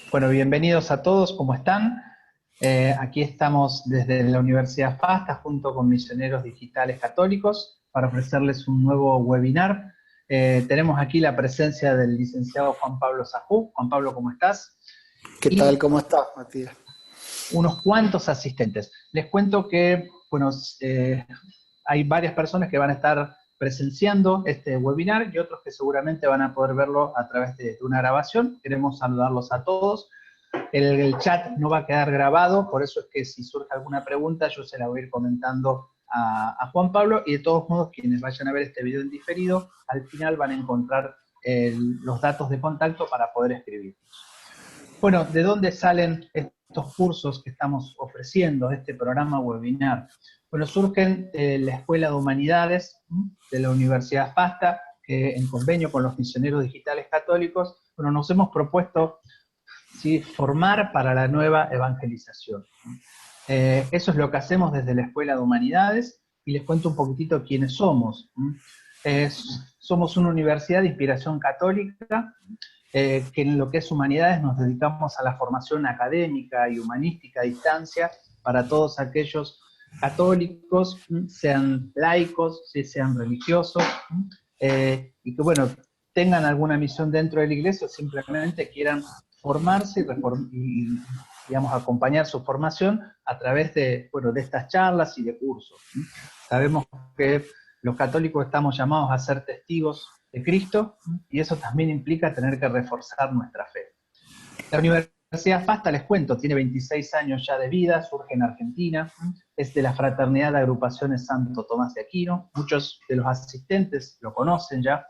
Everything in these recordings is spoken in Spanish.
Bueno, bienvenidos a todos, ¿cómo están? Aquí estamos desde la Universidad FASTA junto con Misioneros Digitales Católicos para ofrecerles un nuevo webinar. Tenemos aquí la presencia del licenciado Juan Pablo Sajú. Juan Pablo, ¿cómo estás? ¿Qué tal? Y ¿Cómo estás, Matías? unos cuantos asistentes. Les cuento que, bueno, hay varias personas que van a estar presenciando este webinar y otros que seguramente van a poder verlo a través de una grabación. Queremos saludarlos a todos. El chat no va a quedar grabado, por eso es que si surge alguna pregunta yo se la voy a ir comentando a Juan Pablo, y de todos modos quienes vayan a ver este video en diferido, al final van a encontrar los datos de contacto para poder escribir. Bueno, ¿de dónde salen estos cursos que estamos ofreciendo, este programa webinar? Bueno, surgen de la Escuela de Humanidades de la Universidad FASTA, que en convenio con los Misioneros Digitales Católicos, bueno, nos hemos propuesto, ¿sí?, formar para la nueva evangelización. Eso es lo que hacemos desde la Escuela de Humanidades, y les cuento un poquitito quiénes somos. Somos una universidad de inspiración católica, que en lo que es humanidades nos dedicamos a la formación académica y humanística a distancia para todos aquellos católicos, sean laicos, sean religiosos, y que, bueno, tengan alguna misión dentro de la iglesia o simplemente quieran formarse y, digamos, acompañar su formación a través de, bueno, de estas charlas y de cursos. Sabemos que los católicos estamos llamados a ser testigos de Cristo, y eso también implica tener que reforzar nuestra fe. La Universidad FASTA, les cuento, tiene 26 años ya de vida, surge en Argentina, es de la Fraternidad de Agrupaciones Santo Tomás de Aquino, muchos de los asistentes lo conocen ya.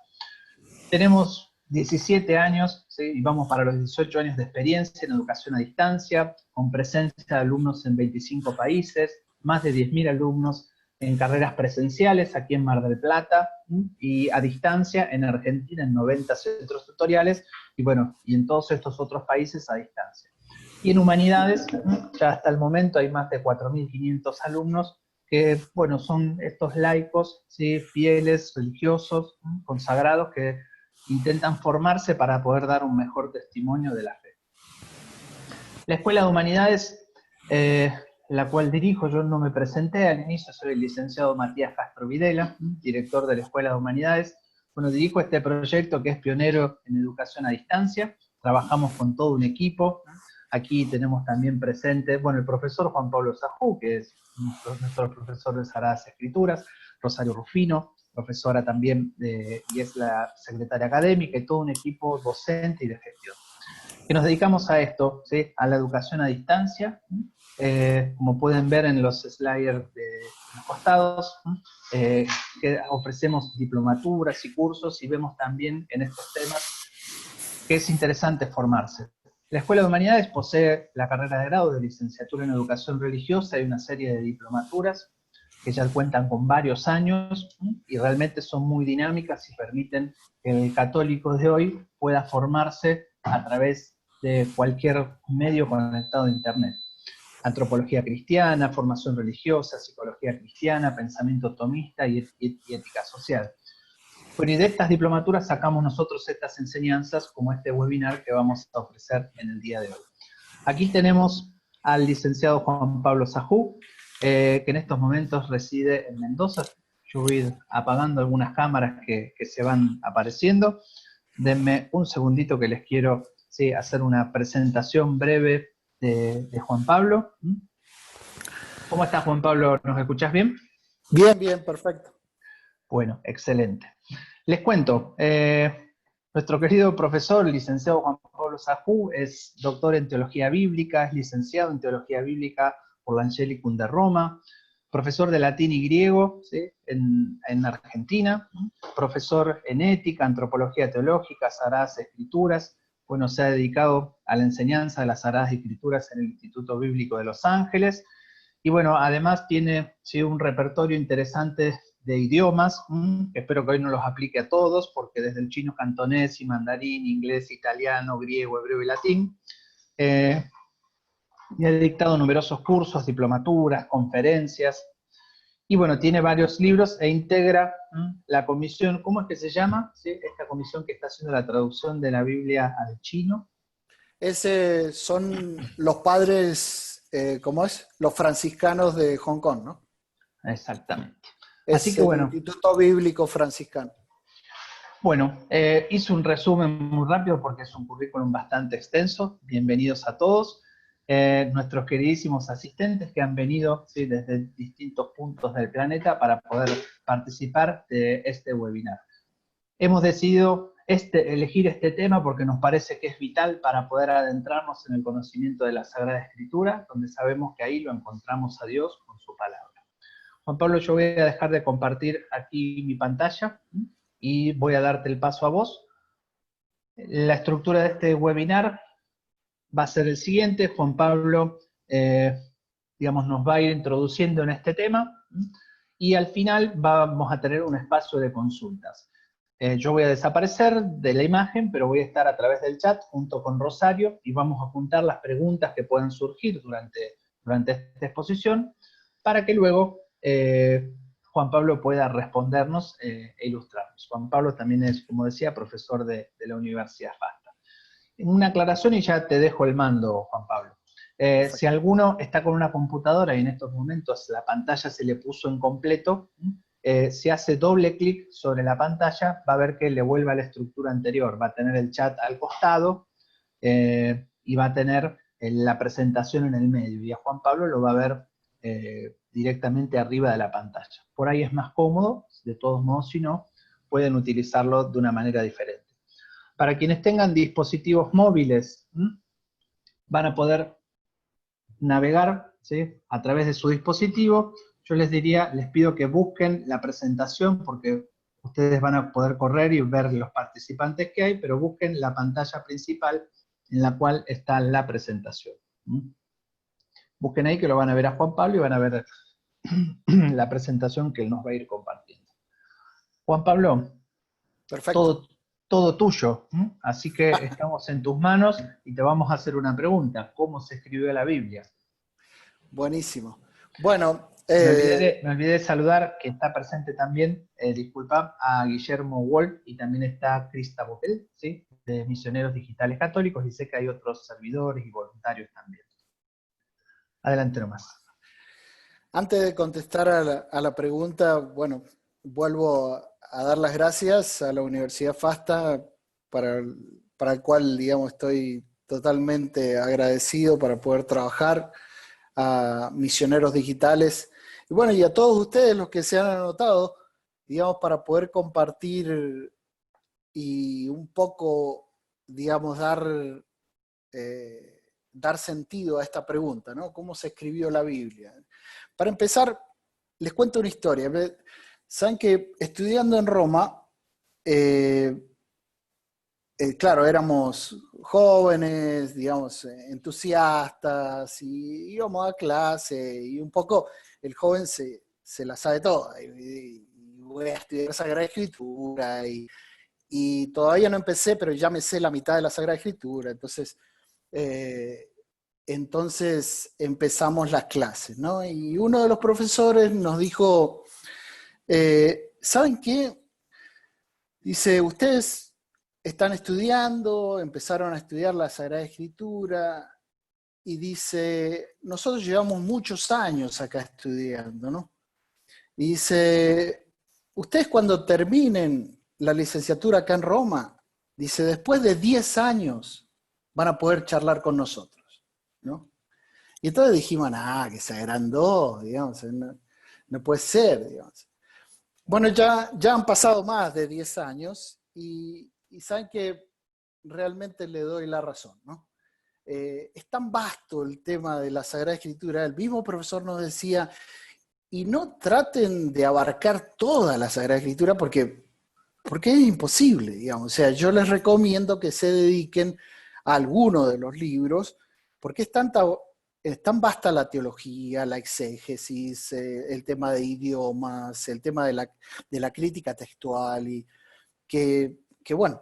Tenemos 17 años, ¿sí?, y vamos para los 18 años de experiencia en educación a distancia, con presencia de alumnos en 25 países, más de 10.000 alumnos en carreras presenciales aquí en Mar del Plata, y a distancia en Argentina en 90 centros tutoriales, y bueno, y en todos estos otros países a distancia. Y en humanidades, ya hasta el momento hay más de 4.500 alumnos que, bueno, son estos laicos, ¿sí?, fieles, religiosos, consagrados, que intentan formarse para poder dar un mejor testimonio de la fe. La Escuela de Humanidades, la cual dirijo, yo no me presenté al inicio, soy el licenciado Matías Castro Videla, director de la Escuela de Humanidades. Bueno, dirijo este proyecto que es pionero en educación a distancia, trabajamos con todo un equipo. Aquí tenemos también presente, bueno, el profesor Juan Pablo Sajú, que es nuestro profesor de Sagradas Escrituras, Rosario Rufino, profesora también, y es la secretaria académica, y todo un equipo docente y de gestión, que nos dedicamos a esto, ¿sí?, a la educación a distancia. Como pueden ver en los sliders de los costados, que ofrecemos diplomaturas y cursos, y vemos también en estos temas que es interesante formarse. La Escuela de Humanidades posee la carrera de grado de licenciatura en educación religiosa y una serie de diplomaturas que ya cuentan con varios años, y realmente son muy dinámicas y permiten que el católico de hoy pueda formarse a través de cualquier medio conectado a Internet. Antropología cristiana, formación religiosa, psicología cristiana, pensamiento tomista y ética social. Bueno, y de estas diplomaturas sacamos nosotros estas enseñanzas, como este webinar que vamos a ofrecer en el día de hoy. Aquí tenemos al licenciado Juan Pablo Sajú, que en estos momentos reside en Mendoza. Yo voy a ir apagando algunas cámaras que se van apareciendo. Denme un segundito que les quiero, sí, hacer una presentación breve de Juan Pablo. ¿Cómo estás, Juan Pablo? ¿Nos escuchás bien? Bien, bien, perfecto. Bueno, excelente. Les cuento, nuestro querido profesor, licenciado Juan Pablo Sajú, es doctor en Teología Bíblica, es licenciado en Teología Bíblica por la Angelicum de Roma, profesor de latín y griego, ¿sí?, en Argentina, profesor en ética, antropología teológica, Sagradas Escrituras. Bueno, se ha dedicado a la enseñanza de las Sagradas Escrituras en el Instituto Bíblico de Los Ángeles, y bueno, además tiene, sí, un repertorio interesante de idiomas, que espero que hoy no los aplique a todos, porque desde el chino cantonés y mandarín, inglés, italiano, griego, hebreo y latín, y ha dictado numerosos cursos, diplomaturas, conferencias, y bueno, tiene varios libros e integra la comisión, ¿cómo es que se llama? ¿Sí? Esta comisión que está haciendo la traducción de la Biblia al chino. Son los padres, ¿cómo es? Los franciscanos de Hong Kong, ¿no? Exactamente. Así Es que el bueno, Instituto Bíblico Franciscano. hice un resumen muy rápido porque es un currículum bastante extenso. Bienvenidos a todos. Nuestros queridísimos asistentes que han venido, ¿sí?, desde distintos puntos del planeta para poder participar de este webinar. Hemos decidido elegir este tema porque nos parece que es vital para poder adentrarnos en el conocimiento de la Sagrada Escritura, donde sabemos que ahí lo encontramos a Dios con su palabra. Juan Pablo, yo voy a dejar de compartir aquí mi pantalla y voy a darte el paso a vos. La estructura de este webinar va a ser el siguiente. Juan Pablo, nos va a ir introduciendo en este tema y al final vamos a tener un espacio de consultas. Yo voy a desaparecer de la imagen, pero voy a estar a través del chat junto con Rosario y vamos a apuntar las preguntas que puedan surgir durante esta exposición para que luego Juan Pablo pueda respondernos e ilustrarnos. Juan Pablo también es, como decía, profesor de la Universidad FASTA. Una aclaración y ya te dejo el mando, Juan Pablo. Si alguno está con una computadora y en estos momentos la pantalla se le puso en completo, si hace doble clic sobre la pantalla, va a ver que le vuelve a la estructura anterior. Va a tener el chat al costado y va a tener la presentación en el medio. Y a Juan Pablo lo va a ver directamente arriba de la pantalla. Por ahí es más cómodo, de todos modos, si no, pueden utilizarlo de una manera diferente. Para quienes tengan dispositivos móviles, van a poder navegar, ¿sí?, a través de su dispositivo. Yo les pido que busquen la presentación porque ustedes van a poder correr y ver los participantes que hay, pero busquen la pantalla principal en la cual está la presentación. Busquen ahí que lo van a ver a Juan Pablo y van a ver la presentación que él nos va a ir compartiendo. Juan Pablo, Perfecto. todo tuyo, así que estamos en tus manos y te vamos a hacer una pregunta. ¿Cómo se escribió la Biblia? Buenísimo. Bueno, Me olvidé de saludar, que está presente también, disculpa, a Guillermo Wolf y también está Krista Boquel, ¿sí?, de Misioneros Digitales Católicos, y sé que hay otros servidores y voluntarios también. Adelante nomás. antes de contestar a la pregunta, bueno, vuelvo a dar las gracias a la Universidad FASTA para el cual, digamos, estoy totalmente agradecido para poder trabajar, a Misioneros Digitales, y bueno, y a todos ustedes los que se han anotado, digamos, para poder compartir y un poco, digamos, dar sentido a esta pregunta, ¿no? ¿Cómo se escribió la Biblia? Para empezar, les cuento una historia. Saben que estudiando en Roma, claro, éramos jóvenes, digamos, entusiastas, y íbamos a clase, y un poco el joven se la sabe toda, y voy a estudiar Sagrada Escritura, y todavía no empecé, pero ya me sé la mitad de la Sagrada Escritura, entonces empezamos las clases, ¿no? Y uno de los profesores nos dijo, ¿saben qué? Dice, ustedes están estudiando, empezaron a estudiar la Sagrada Escritura, y dice, nosotros llevamos muchos años acá estudiando, ¿no? Y dice, ustedes cuando terminen la licenciatura acá en Roma, dice, después de 10 años van a poder charlar con nosotros, ¿no? Y entonces dijimos, que se agrandó, digamos, no puede ser, digamos. Bueno, ya han pasado más de 10 años y saben que realmente le doy la razón, ¿no? Es tan vasto el tema de la Sagrada Escritura. El mismo profesor nos decía, y no traten de abarcar toda la Sagrada Escritura porque es imposible, digamos. O sea, yo les recomiendo que se dediquen a alguno de los libros porque es tan vasta la teología, la exégesis, el tema de idiomas, el tema de la crítica textual, y que bueno,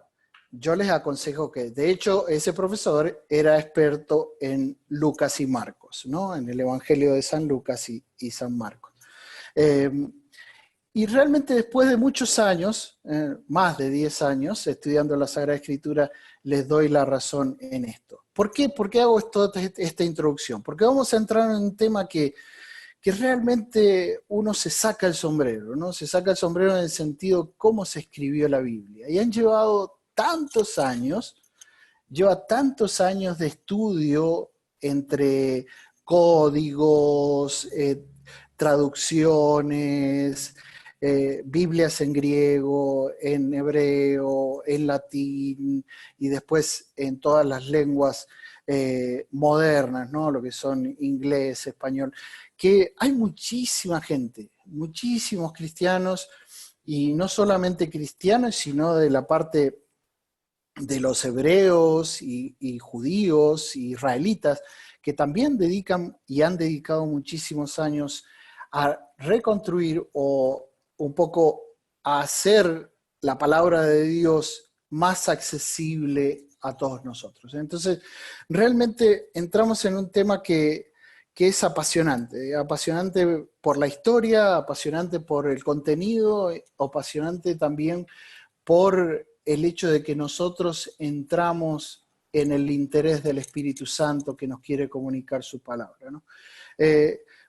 yo les aconsejo que, de hecho, ese profesor era experto en Lucas y Marcos, ¿no? En el Evangelio de San Lucas y San Marcos. Y realmente después de muchos años, más de 10 años, estudiando la Sagrada Escritura, les doy la razón en esto. ¿Por qué? ¿Por qué hago esta introducción? Porque vamos a entrar en un tema que realmente uno se saca el sombrero, ¿no? Se saca el sombrero en el sentido cómo se escribió la Biblia. Y han llevado tantos años, lleva tantos años de estudio entre códigos, traducciones, Biblias en griego, en hebreo, en latín y después en todas las lenguas modernas, ¿no? Lo que son inglés, español, que hay muchísima gente, muchísimos cristianos, y no solamente cristianos, sino de la parte de los hebreos y judíos y israelitas, que también dedican y han dedicado muchísimos años a reconstruir o un poco a hacer la palabra de Dios más accesible a todos nosotros. Entonces, realmente entramos en un tema que es apasionante por la historia, apasionante por el contenido, apasionante también por el hecho de que nosotros entramos en el interés del Espíritu Santo que nos quiere comunicar su palabra, ¿no?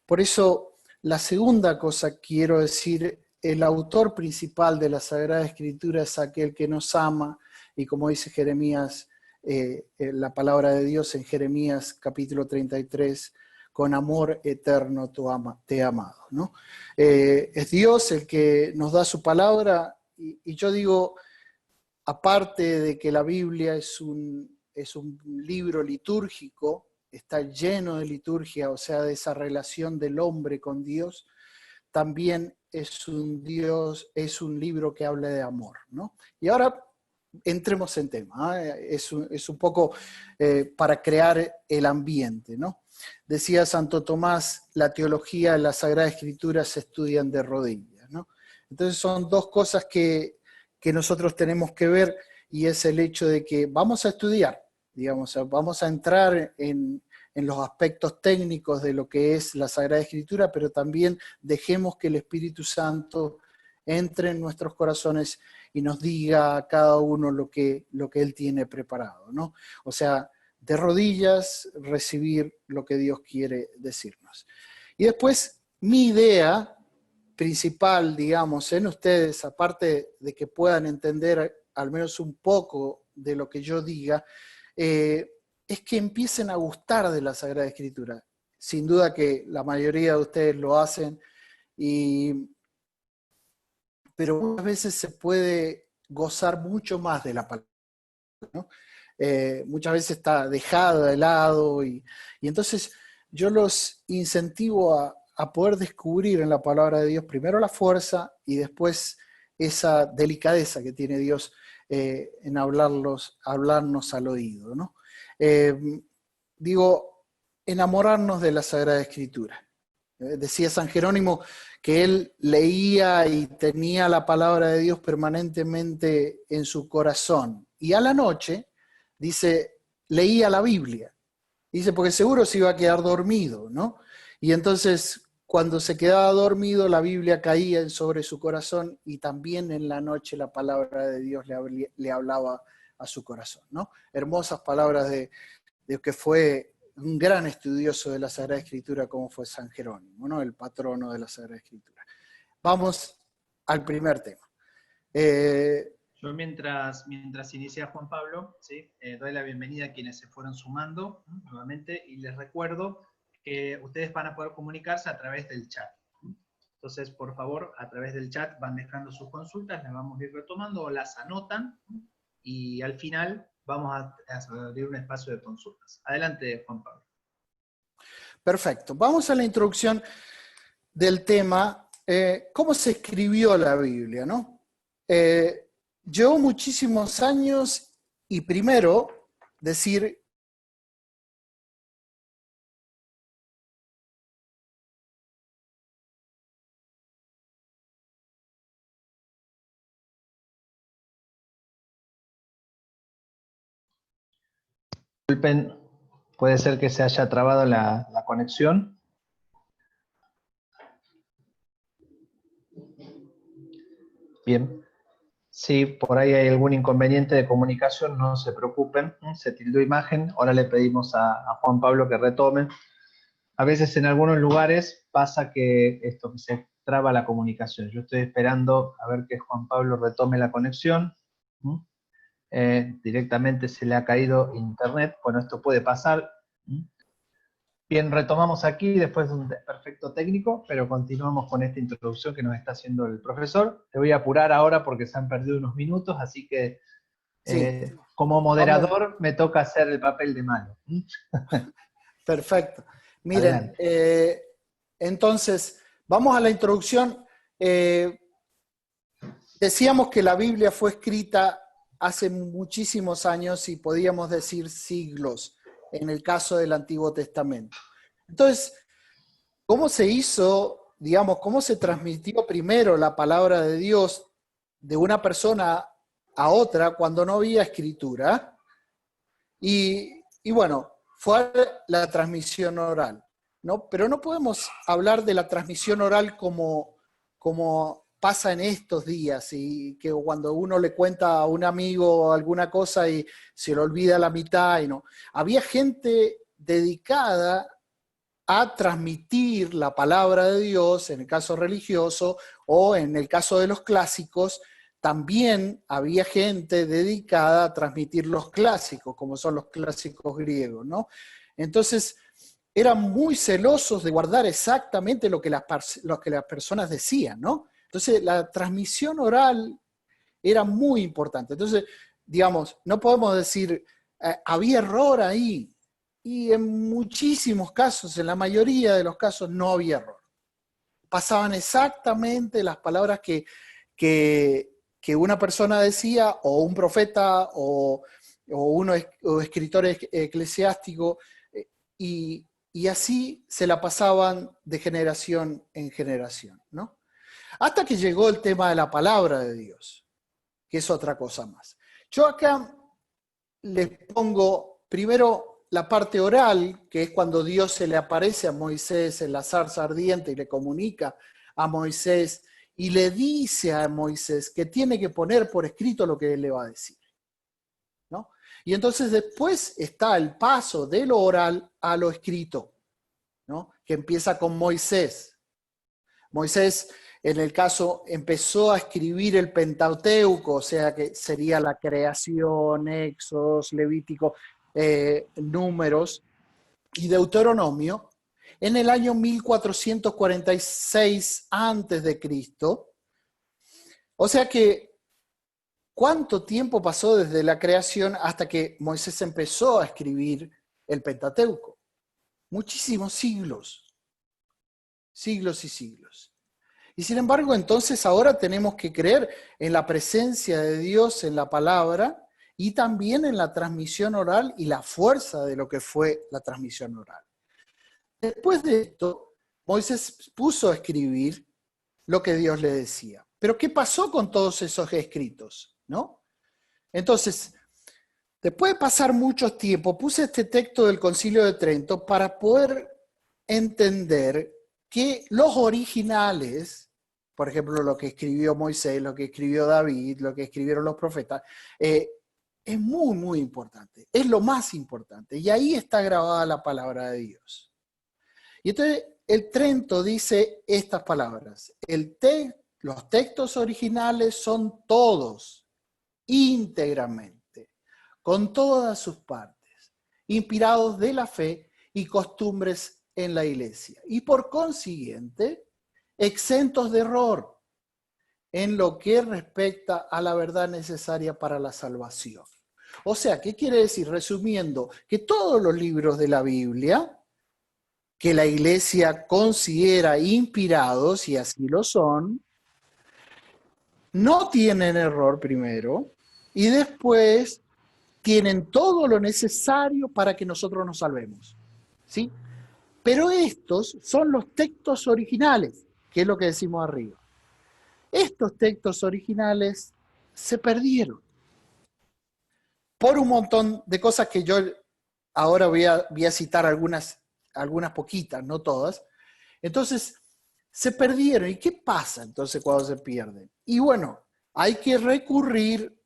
Por eso, la segunda cosa que quiero decir, el autor principal de la Sagrada Escritura es aquel que nos ama, y como dice Jeremías, la palabra de Dios en Jeremías capítulo 33, con amor eterno te he amado, ¿no? Es Dios el que nos da su palabra, y yo digo, aparte de que la Biblia es un libro litúrgico, está lleno de liturgia, o sea, de esa relación del hombre con Dios, también es un libro que habla de amor, ¿no? Y ahora entremos en tema, ¿eh? Es un poco para crear el ambiente, ¿no? Decía Santo Tomás, la teología y la Sagrada Escritura se estudian de rodillas, ¿no? Entonces son dos cosas que nosotros tenemos que ver, y es el hecho de que vamos a estudiar, digamos, vamos a entrar en los aspectos técnicos de lo que es la Sagrada Escritura, pero también dejemos que el Espíritu Santo entre en nuestros corazones y nos diga a cada uno lo que Él tiene preparado, ¿no? O sea, de rodillas recibir lo que Dios quiere decirnos. Y después, mi idea principal, digamos, en ustedes, aparte de que puedan entender al menos un poco de lo que yo diga, es que empiecen a gustar de la Sagrada Escritura. Sin duda que la mayoría de ustedes lo hacen, pero muchas veces se puede gozar mucho más de la palabra, ¿no? Muchas veces está dejada de lado, y entonces yo los incentivo a poder descubrir en la palabra de Dios primero la fuerza y después esa delicadeza que tiene Dios en hablarnos al oído, ¿no? Digo, enamorarnos de la Sagrada Escritura. Decía San Jerónimo que él leía y tenía la palabra de Dios permanentemente en su corazón, y a la noche, dice, leía la Biblia. Dice, porque seguro se iba a quedar dormido, ¿no? Y entonces, cuando se quedaba dormido, la Biblia caía sobre su corazón, y también en la noche la palabra de Dios le hablaba a su corazón, ¿no? Hermosas palabras de que fue un gran estudioso de la Sagrada Escritura como fue San Jerónimo, ¿no? El patrono de la Sagrada Escritura. Vamos al primer tema. Yo mientras inicia Juan Pablo, ¿sí? Doy la bienvenida a quienes se fueron sumando nuevamente, y les recuerdo que ustedes van a poder comunicarse a través del chat. Entonces, por favor, a través del chat van dejando sus consultas, las vamos a ir retomando o las anotan, y al final vamos a abrir un espacio de consultas. Adelante, Juan Pablo. Perfecto. Vamos a la introducción del tema, ¿cómo se escribió la Biblia, ¿no? Llevó muchísimos años, y primero decir Disculpen, puede ser que se haya trabado la conexión. Bien. Si por ahí hay algún inconveniente de comunicación, no se preocupen, se tildó imagen, ahora le pedimos a Juan Pablo que retome. A veces en algunos lugares pasa que esto que se traba la comunicación. Yo estoy esperando a ver que Juan Pablo retome la conexión. Directamente se le ha caído internet. Bueno, esto puede pasar. Bien, retomamos aquí después de un desperfecto técnico, pero continuamos con esta introducción que nos está haciendo el profesor. Te voy a apurar ahora porque se han perdido unos minutos, así que Sí, como vamos, moderador me toca hacer el papel de malo. perfecto. Miren, Adelante. entonces, vamos a la introducción. Decíamos que la Biblia fue escrita hace muchísimos años y podíamos decir siglos en el caso del Antiguo Testamento. Entonces, ¿cómo se hizo, digamos, cómo se transmitió primero la palabra de Dios de una persona a otra cuando no había escritura? Y bueno, fue la transmisión oral, ¿no? Pero no podemos hablar de la transmisión oral como pasa en estos días, y que cuando uno le cuenta a un amigo alguna cosa y se le olvida la mitad, y no. Había gente dedicada a transmitir la palabra de Dios, en el caso religioso, o en el caso de los clásicos, también había gente dedicada a transmitir los clásicos, como son los clásicos griegos, ¿no? Entonces, eran muy celosos de guardar exactamente lo que las personas decían, ¿no? Entonces, la transmisión oral era muy importante. Entonces, digamos, no podemos decir, había error ahí. Y en muchísimos casos, en la mayoría de los casos, no había error. Pasaban exactamente las palabras que una persona decía, o un profeta, o escritor eclesiástico, y así se la pasaban de generación en generación, ¿no? Hasta que llegó el tema de la palabra de Dios, que es otra cosa más. Yo acá les pongo primero la parte oral, que es cuando Dios se le aparece a Moisés en la zarza ardiente y le comunica a Moisés y le dice a Moisés que tiene que poner por escrito lo que él le va a decir, ¿no? Y entonces después está el paso de lo oral a lo escrito, ¿no? Que empieza con Moisés. Moisés, en el caso, empezó a escribir el Pentateuco, o sea que sería la creación, Éxodos, Levítico, Números y Deuteronomio, en el año 1446 antes de Cristo. O sea que, ¿cuánto tiempo pasó desde la creación hasta que Moisés empezó a escribir el Pentateuco? Muchísimos siglos, siglos y siglos. Y sin embargo, entonces ahora tenemos que creer en la presencia de Dios en la palabra y también en la transmisión oral y la fuerza de lo que fue la transmisión oral. Después de esto, Moisés puso a escribir lo que Dios le decía. Pero ¿qué pasó con todos esos escritos? ¿No? Entonces, después de pasar mucho tiempo, puse este texto del Concilio de Trento para poder entender que los originales, por ejemplo, lo que escribió Moisés, lo que escribió David, lo que escribieron los profetas, es muy, muy importante. Es lo más importante. Y ahí está grabada la palabra de Dios. Y entonces el Trento dice estas palabras. Los textos originales son todos, íntegramente, con todas sus partes, inspirados de la fe y costumbres en la iglesia. Y por consiguiente, exentos de error en lo que respecta a la verdad necesaria para la salvación. O sea, ¿qué quiere decir? Resumiendo, que todos los libros de la Biblia, que la iglesia considera inspirados, y así lo son, no tienen error primero, y después tienen todo lo necesario para que nosotros nos salvemos. ¿Sí? Pero estos son los textos originales, que es lo que decimos arriba. Estos textos originales se perdieron por un montón de cosas que yo ahora voy a citar algunas poquitas, no todas. Entonces, se perdieron. ¿Y qué pasa entonces cuando se pierden? Y bueno, hay que recurrir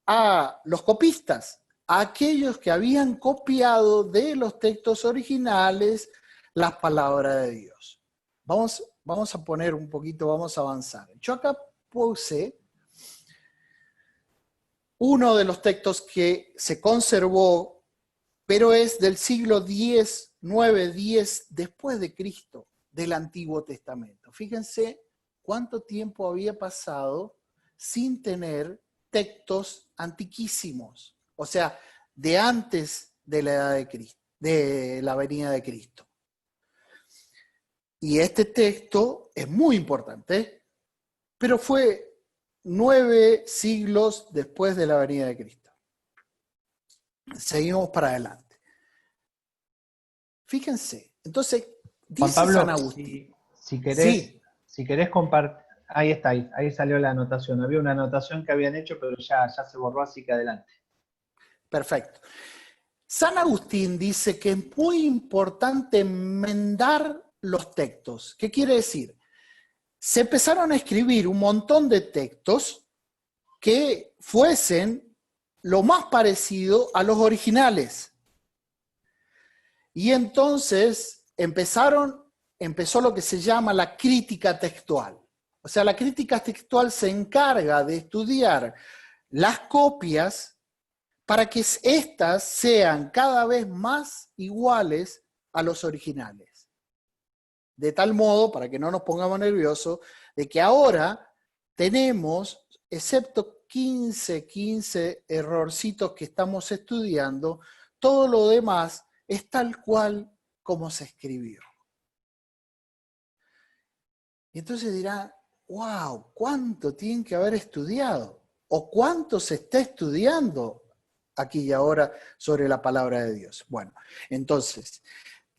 a los copistas, a aquellos que habían copiado de los textos originales las palabras de Dios. Vamos a poner un poquito, vamos a avanzar. Yo acá puse uno de los textos que se conservó, pero es del siglo X, 9, 10 después de Cristo, del Antiguo Testamento. Fíjense cuánto tiempo había pasado sin tener textos antiquísimos, o sea, de antes de la edad de Cristo, de la venida de Cristo. Y este texto es muy importante, pero fue 9 siglos después de la venida de Cristo. Seguimos para adelante. Fíjense, entonces, dice Juan Pablo, San Agustín. si querés, Sí, si querés compartir, ahí está, ahí salió la anotación. Había una anotación que habían hecho, pero ya se borró, así que adelante. perfecto. San Agustín dice que es muy importante enmendar los textos. ¿Qué quiere decir? Se empezaron a escribir un montón de textos que fuesen lo más parecido a los originales. Y entonces empezó lo que se llama la crítica textual. O sea, la crítica textual se encarga de estudiar las copias para que éstas sean cada vez más iguales a los originales. De tal modo, para que no nos pongamos nerviosos, de que ahora tenemos, excepto 15 errorcitos que estamos estudiando, todo lo demás es tal cual como se escribió. Y entonces dirá, wow, ¿cuánto tienen que haber estudiado? ¿O cuánto se está estudiando aquí y ahora sobre la palabra de Dios? Bueno, entonces,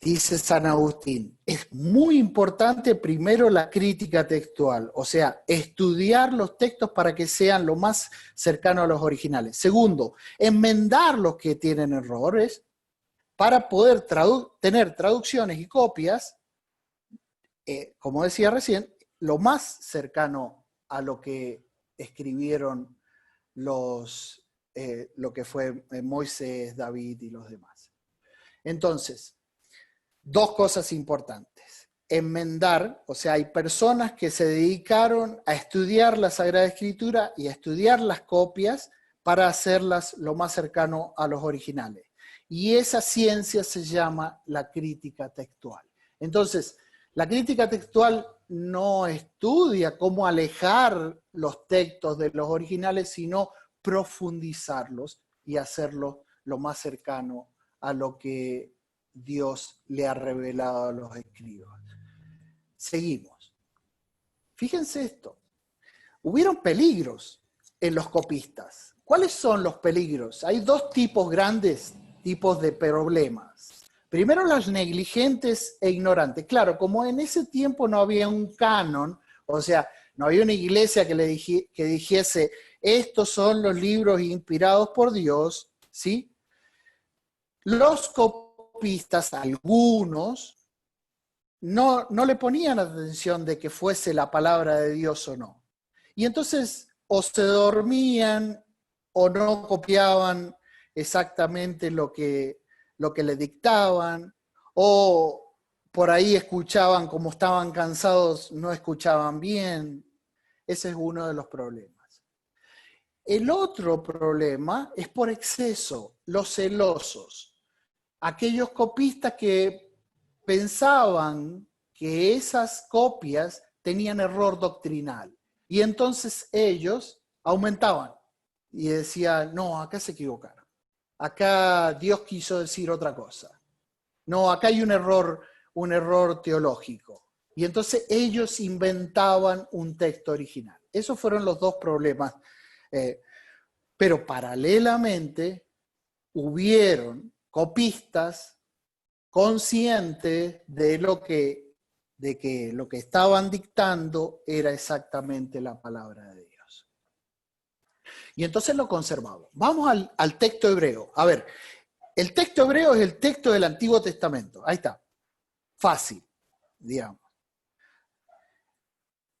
dice San Agustín, es muy importante primero la crítica textual, o sea, estudiar los textos para que sean lo más cercano a los originales. Segundo, enmendar los que tienen errores para poder tener traducciones y copias, como decía recién, lo más cercano a lo que escribieron lo que fue Moisés, David y los demás. Entonces, dos cosas importantes. Enmendar, o sea, hay personas que se dedicaron a estudiar la Sagrada Escritura y a estudiar las copias para hacerlas lo más cercano a los originales. Y esa ciencia se llama la crítica textual. Entonces, la crítica textual no estudia cómo alejar los textos de los originales, sino profundizarlos y hacerlos lo más cercano a lo que Dios le ha revelado a los escribas. Seguimos. Fíjense esto. Hubieron peligros en los copistas. ¿Cuáles son los peligros? Hay dos grandes tipos de problemas. Primero, las negligentes e ignorantes. Claro, como en ese tiempo no había un canon, o sea, no había una iglesia que dijese, estos son los libros inspirados por Dios, ¿sí? Los copistas, algunos, no le ponían atención de que fuese la palabra de Dios o no. Y entonces o se dormían o no copiaban exactamente lo que le dictaban, o por ahí escuchaban, como estaban cansados, no escuchaban bien. Ese es uno de los problemas. El otro problema es por exceso, los celosos. Aquellos copistas que pensaban que esas copias tenían error doctrinal. Y entonces ellos aumentaban y decían, no, acá se equivocaron. Acá Dios quiso decir otra cosa. No, acá hay un error teológico. Y entonces ellos inventaban un texto original. Esos fueron los dos problemas. Pero paralelamente hubieron copistas conscientes de que lo que estaban dictando era exactamente la palabra de Dios. Y entonces lo conservamos. Vamos al texto hebreo. A ver, el texto hebreo es el texto del Antiguo Testamento. Ahí está. Fácil, digamos.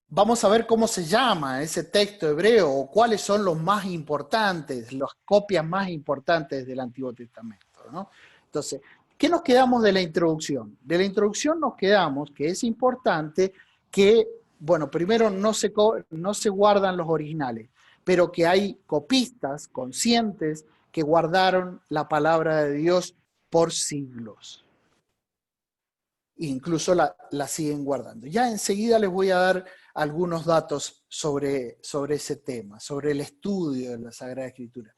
vamos a ver cómo se llama ese texto hebreo o cuáles son los más importantes, las copias más importantes del Antiguo Testamento, ¿no? Entonces, ¿qué nos quedamos de la introducción? De la introducción nos quedamos que es importante que, bueno, primero no se guardan los originales, pero que hay copistas conscientes que guardaron la palabra de Dios por siglos. Incluso la siguen guardando. Ya enseguida les voy a dar algunos datos sobre ese tema, sobre el estudio de la Sagrada Escritura.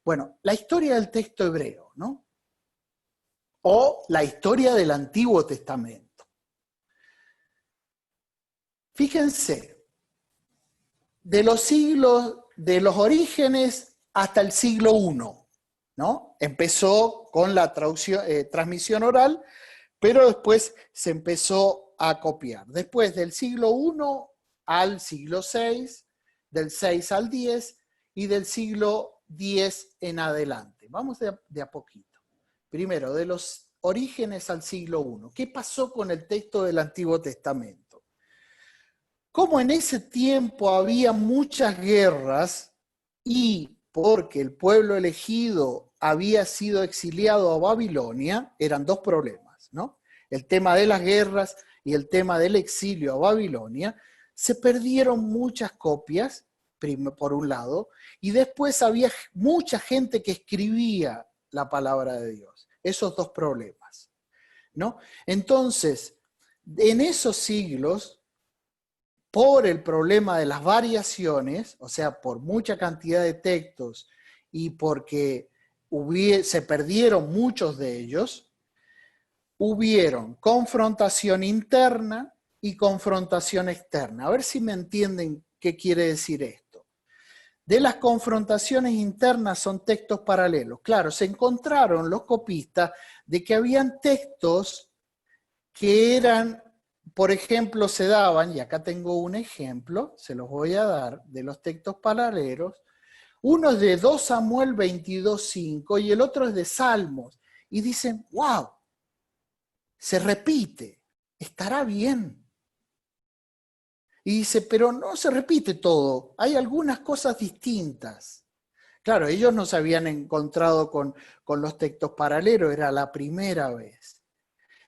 Bueno, la historia del texto hebreo, ¿no? O la historia del Antiguo Testamento. Fíjense, de los orígenes hasta el siglo I, ¿no? Empezó con la transmisión oral, pero después se empezó a copiar. Después del siglo I al siglo VI, del 6 al 10 y del siglo X en adelante. Vamos de a poquito. Primero, de los orígenes al siglo I. ¿Qué pasó con el texto del Antiguo Testamento? Como en ese tiempo había muchas guerras y porque el pueblo elegido había sido exiliado a Babilonia, eran dos problemas, ¿no? El tema de las guerras y el tema del exilio a Babilonia, se perdieron muchas copias, por un lado, y después había mucha gente que escribía la palabra de Dios. Esos dos problemas, ¿no? Entonces, en esos siglos, por el problema de las variaciones, o sea, por mucha cantidad de textos y porque se perdieron muchos de ellos, hubieron confrontación interna y confrontación externa. A ver si me entienden qué quiere decir esto. De las confrontaciones internas son textos paralelos. Claro, se encontraron los copistas de que habían textos que eran, por ejemplo, se daban, y acá tengo un ejemplo, se los voy a dar, de los textos paralelos. Uno es de 2 Samuel 22:5 y el otro es de Salmos. Y dicen, wow, se repite, estará bien. Y dice, pero no se repite todo, hay algunas cosas distintas. Claro, ellos no se habían encontrado con los textos paralelos, era la primera vez.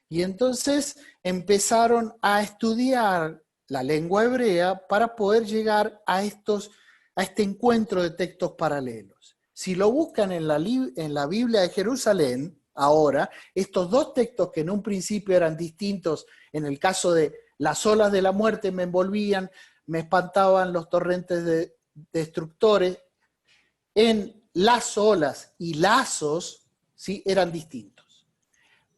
Y entonces empezaron a estudiar la lengua hebrea para poder llegar a este encuentro de textos paralelos. Si lo buscan en la Biblia de Jerusalén, ahora, estos dos textos que en un principio eran distintos, en el caso de las olas de la muerte me envolvían, me espantaban los torrentes destructores, en las olas y lazos, ¿sí?, eran distintos.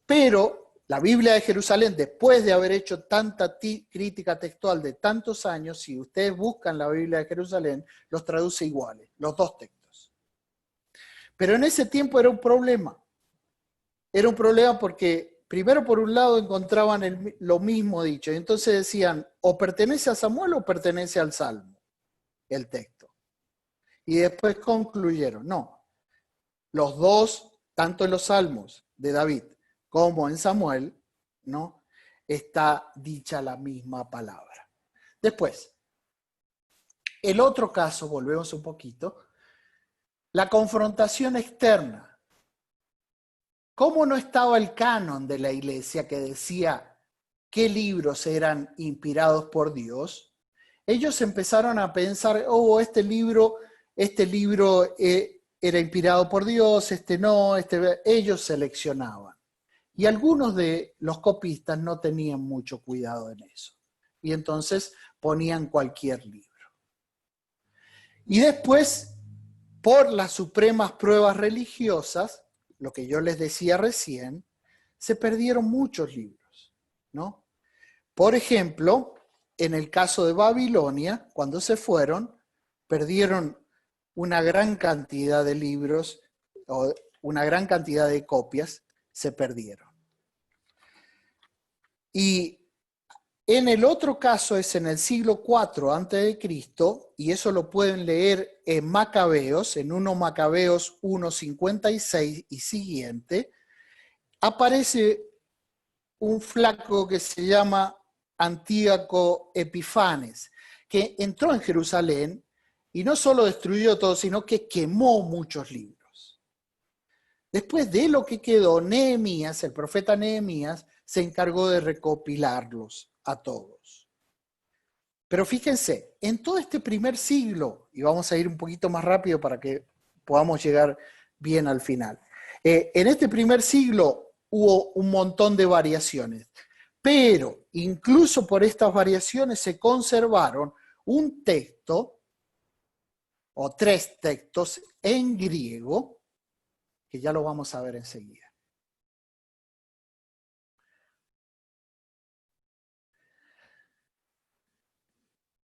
Pero la Biblia de Jerusalén, después de haber hecho tanta crítica textual de tantos años, si ustedes buscan la Biblia de Jerusalén, los traduce iguales, los dos textos. Pero en ese tiempo era un problema. Era un problema porque, primero por un lado, encontraban lo mismo dicho, y entonces decían, o pertenece a Samuel o pertenece al Salmo, el texto. Y después concluyeron, no, los dos, tanto en los Salmos de David como en Samuel, ¿no?, está dicha la misma palabra. Después, el otro caso, volvemos un poquito, la confrontación externa. ¿Cómo no estaba el canon de la iglesia que decía qué libros eran inspirados por Dios? Ellos empezaron a pensar, oh, este libro era inspirado por Dios, este no, ellos seleccionaban. Y algunos de los copistas no tenían mucho cuidado en eso. Y entonces ponían cualquier libro. Y después, por las supremas pruebas religiosas, lo que yo les decía recién, se perdieron muchos libros, ¿no? Por ejemplo, en el caso de Babilonia, cuando se fueron, perdieron una gran cantidad de libros, o una gran cantidad de copias, se perdieron. Y en el otro caso es en el siglo IV a.C., y eso lo pueden leer en Macabeos, en 1 Macabeos 1:56 y siguiente, aparece un flaco que se llama Antíoco Epifanes. que entró en Jerusalén y no solo destruyó todo, sino que quemó muchos libros. Después de lo que quedó, Nehemías, el profeta Nehemías, se encargó de recopilarlos a todos. Pero fíjense, en todo este primer siglo, y vamos a ir un poquito más rápido para que podamos llegar bien al final. En este primer siglo hubo un montón de variaciones, pero incluso por estas variaciones se conservaron un texto o 3 textos en griego, que ya lo vamos a ver enseguida.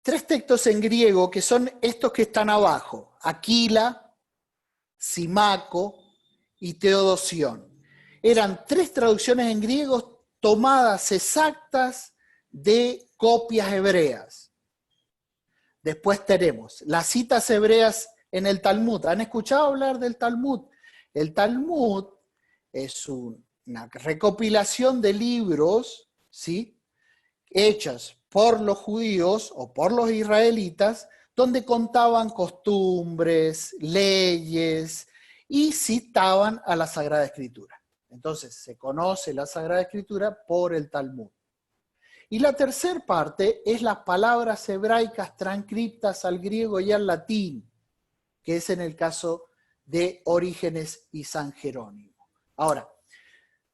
Tres textos en griego que son estos que están abajo: Aquila, Simaco y Teodosión. Eran 3 traducciones en griego tomadas exactas de copias hebreas. Después tenemos las citas hebreas en el Talmud. ¿Han escuchado hablar del Talmud? El Talmud es una recopilación de libros, ¿sí?, hechas por los judíos o por los israelitas, donde contaban costumbres, leyes y citaban a la Sagrada Escritura. Entonces, se conoce la Sagrada Escritura por el Talmud. Y la tercera parte es las palabras hebraicas transcriptas al griego y al latín, que es en el caso de Orígenes y San Jerónimo. Ahora,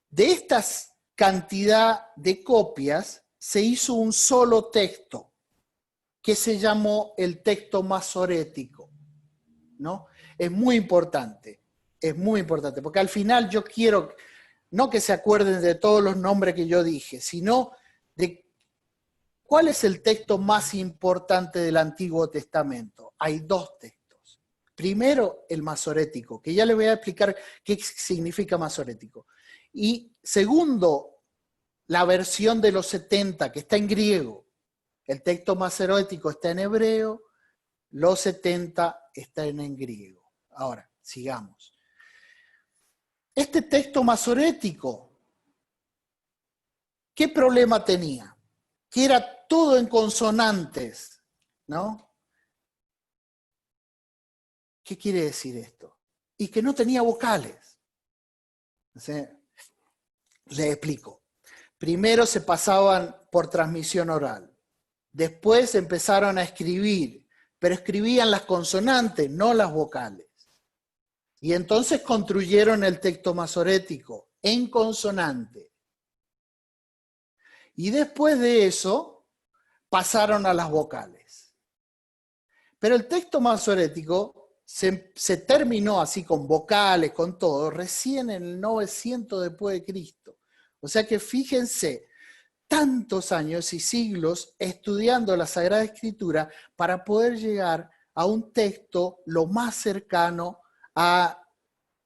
de estas cantidad de copias, se hizo un solo texto, que se llamó el texto masorético, ¿no? Es muy importante, porque al final yo quiero, no que se acuerden de todos los nombres que yo dije, sino de cuál es el texto más importante del Antiguo Testamento. Hay 2 textos. Primero, el masorético, que ya les voy a explicar qué significa masorético. Y segundo, la versión de los 70, que está en griego. El texto masorético está en hebreo, los 70 están en griego. Ahora, sigamos. Este texto masorético, ¿qué problema tenía? Que era todo en consonantes, ¿no? ¿Qué quiere decir esto? Y que no tenía vocales. ¿Sí? Les explico. Primero se pasaban por transmisión oral. Después empezaron a escribir, pero escribían las consonantes, no las vocales. Y entonces construyeron el texto masorético en consonante. Y después de eso pasaron a las vocales. Pero el texto masorético se terminó así con vocales, con todo, recién en el 900 después de Cristo. O sea que fíjense, tantos años y siglos estudiando la Sagrada Escritura para poder llegar a un texto lo más cercano a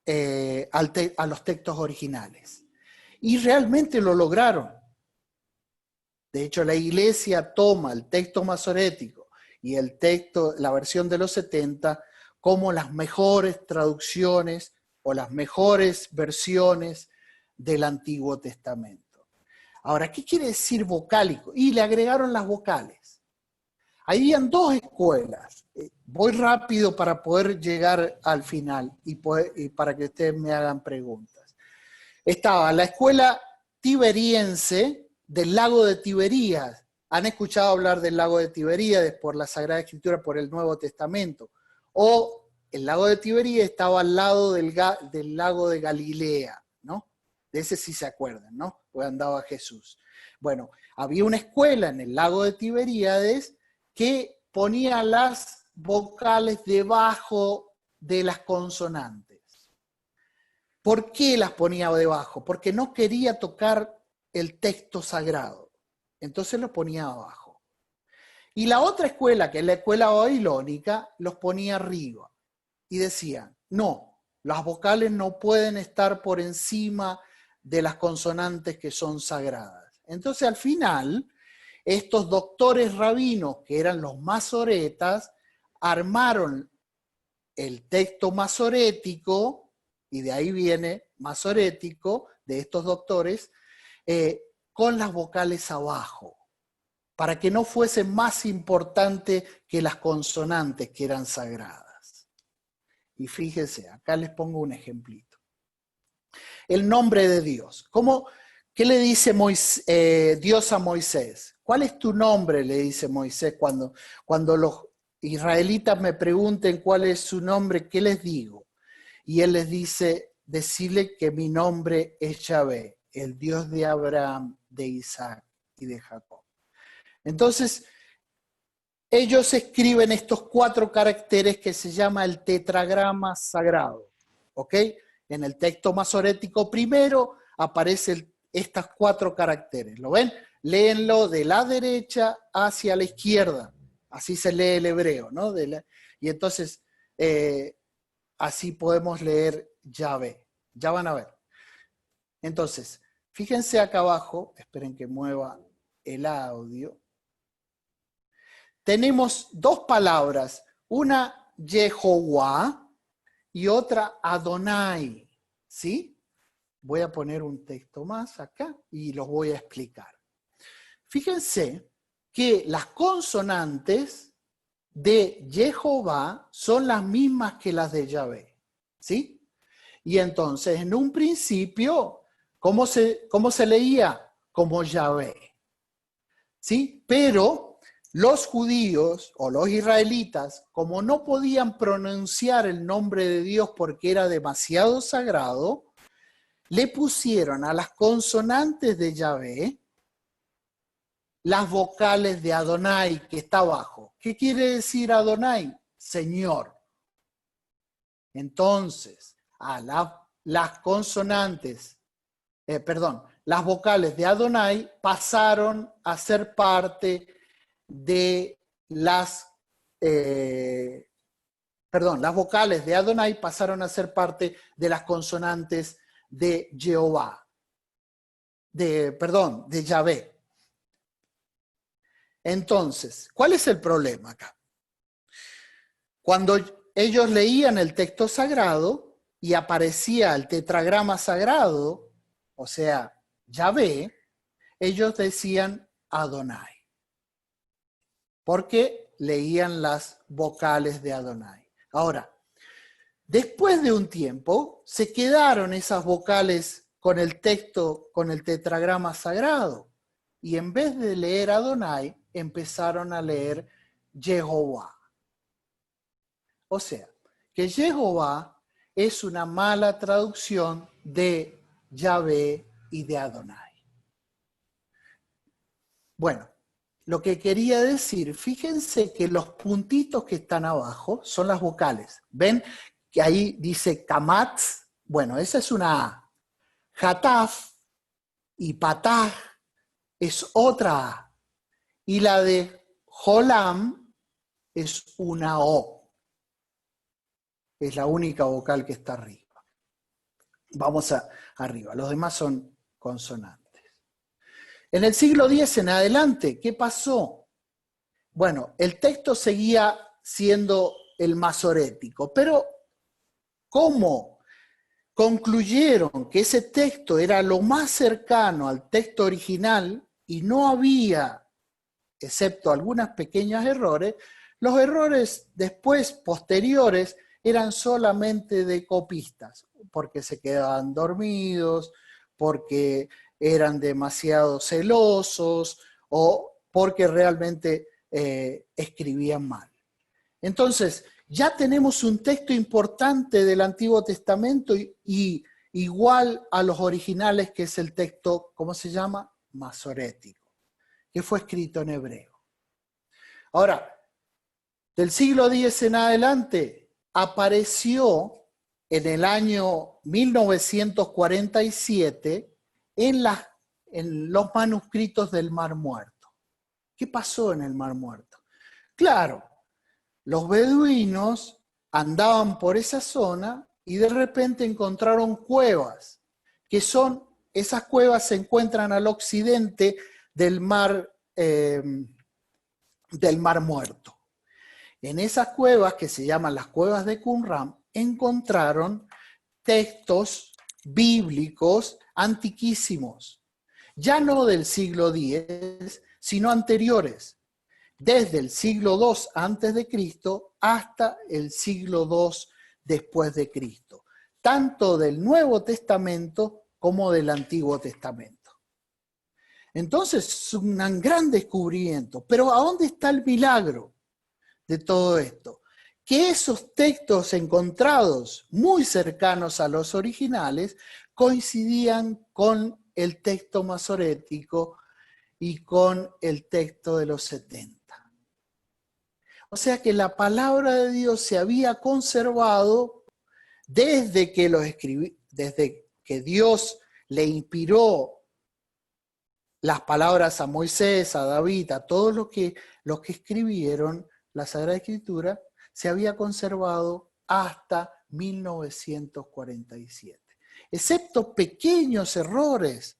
los textos originales. Y realmente lo lograron. De hecho, la Iglesia toma el texto masorético y el texto, la versión de los 70, como las mejores traducciones o las mejores versiones del Antiguo Testamento. Ahora, ¿qué quiere decir vocálico? Y le agregaron las vocales. Habían 2 escuelas. Voy rápido para poder llegar al final y para que ustedes me hagan preguntas. Estaba la escuela tiberiense del lago de Tiberías. ¿Han escuchado hablar del lago de Tiberíades por la Sagrada Escritura, por el Nuevo Testamento? O el lago de Tiberíades estaba al lado del lago de Galilea, ¿no? De ese sí se acuerdan, ¿no? Pues andaba Jesús. Bueno, había una escuela en el lago de Tiberíades que ponía las vocales debajo de las consonantes. ¿Por qué las ponía debajo? Porque no quería tocar el texto sagrado. Entonces los ponía abajo. Y la otra escuela, que es la escuela babilónica, los ponía arriba. Y decían, no, las vocales no pueden estar por encima de las consonantes que son sagradas. Entonces al final, estos doctores rabinos, que eran los masoretas, armaron el texto masorético, y de ahí viene masorético, de estos doctores, con las vocales abajo, para que no fuese más importante que las consonantes que eran sagradas. Y fíjense, acá les pongo un ejemplito. El nombre de Dios. ¿Qué le dice Dios a Moisés? ¿Cuál es tu nombre? Le dice Moisés cuando los israelitas me pregunten cuál es su nombre, ¿qué les digo? Y él les dice, decirle que mi nombre es Yahvé, el Dios de Abraham, de Isaac y de Jacob. Entonces, ellos escriben estos 4 caracteres que se llama el tetragrama sagrado, ¿ok? En el texto masorético primero aparecen estos 4 caracteres, ¿lo ven? Léenlo de la derecha hacia la izquierda, así se lee el hebreo, ¿no? Y entonces, así podemos leer Yahvé, ya van a ver. Entonces, fíjense acá abajo, esperen que mueva el audio. Tenemos 2 palabras, una Yehová y otra Adonai, ¿sí? Voy a poner un texto más acá y los voy a explicar. Fíjense que las consonantes de Jehová son las mismas que las de Yahvé, ¿sí? Y entonces, en un principio, ¿cómo se leía? Como Yahvé, ¿sí? Pero los judíos o los israelitas, como no podían pronunciar el nombre de Dios porque era demasiado sagrado, le pusieron a las consonantes de Yahvé las vocales de Adonai, que está abajo. ¿Qué quiere decir Adonai? Señor. Entonces, las consonantes, las vocales de Adonai pasaron a ser parte de las vocales de Adonai pasaron a ser parte de las consonantes de Jehová, de Yahvé. Entonces, ¿cuál es el problema acá? Cuando ellos leían el texto sagrado y aparecía el tetragrama sagrado, o sea, Yahvé, ellos decían Adonai, porque leían las vocales de Adonai. Ahora, después de un tiempo, se quedaron esas vocales con el texto, con el tetragrama sagrado, y en vez de leer Adonai, empezaron a leer Jehová. O sea, que Jehová es una mala traducción de Yahvé y de Adonai. Bueno, lo que quería decir, fíjense que los puntitos que están abajo son las vocales. ¿Ven que ahí dice kamatz? Bueno, esa es una A. Hataf y patah es otra A. Y la de Jolam es una O. Es la única vocal que está arriba. Vamos arriba, los demás son consonantes. En el siglo X en adelante, ¿qué pasó? Bueno, el texto seguía siendo el masorético, pero ¿cómo concluyeron que ese texto era lo más cercano al texto original y no había, excepto algunos pequeños errores, los errores después, posteriores, eran solamente de copistas, porque se quedaban dormidos, porque eran demasiado celosos o porque realmente escribían mal. Entonces, ya tenemos un texto importante del Antiguo Testamento y igual a los originales, que es el texto, ¿cómo se llama? Masorético, que fue escrito en hebreo. Ahora, del siglo X en adelante, apareció en el año 1947 en los manuscritos del Mar Muerto. ¿Qué pasó en el Mar Muerto? Claro, los beduinos andaban por esa zona y de repente encontraron cuevas, esas cuevas se encuentran al occidente del Mar Muerto. En esas cuevas, que se llaman las cuevas de Qumran, encontraron textos bíblicos antiquísimos, ya no del siglo X, sino anteriores, desde el siglo II antes de Cristo hasta el siglo II después de Cristo, tanto del Nuevo Testamento como del Antiguo Testamento. Entonces es un gran descubrimiento. Pero ¿a dónde está el milagro de todo esto? Que esos textos encontrados muy cercanos a los originales coincidían con el texto masorético y con el texto de los 70. O sea que la palabra de Dios se había conservado desde que Dios le inspiró las palabras a Moisés, a David, a todos los que escribieron la Sagrada Escritura, se había conservado hasta 1947. Excepto pequeños errores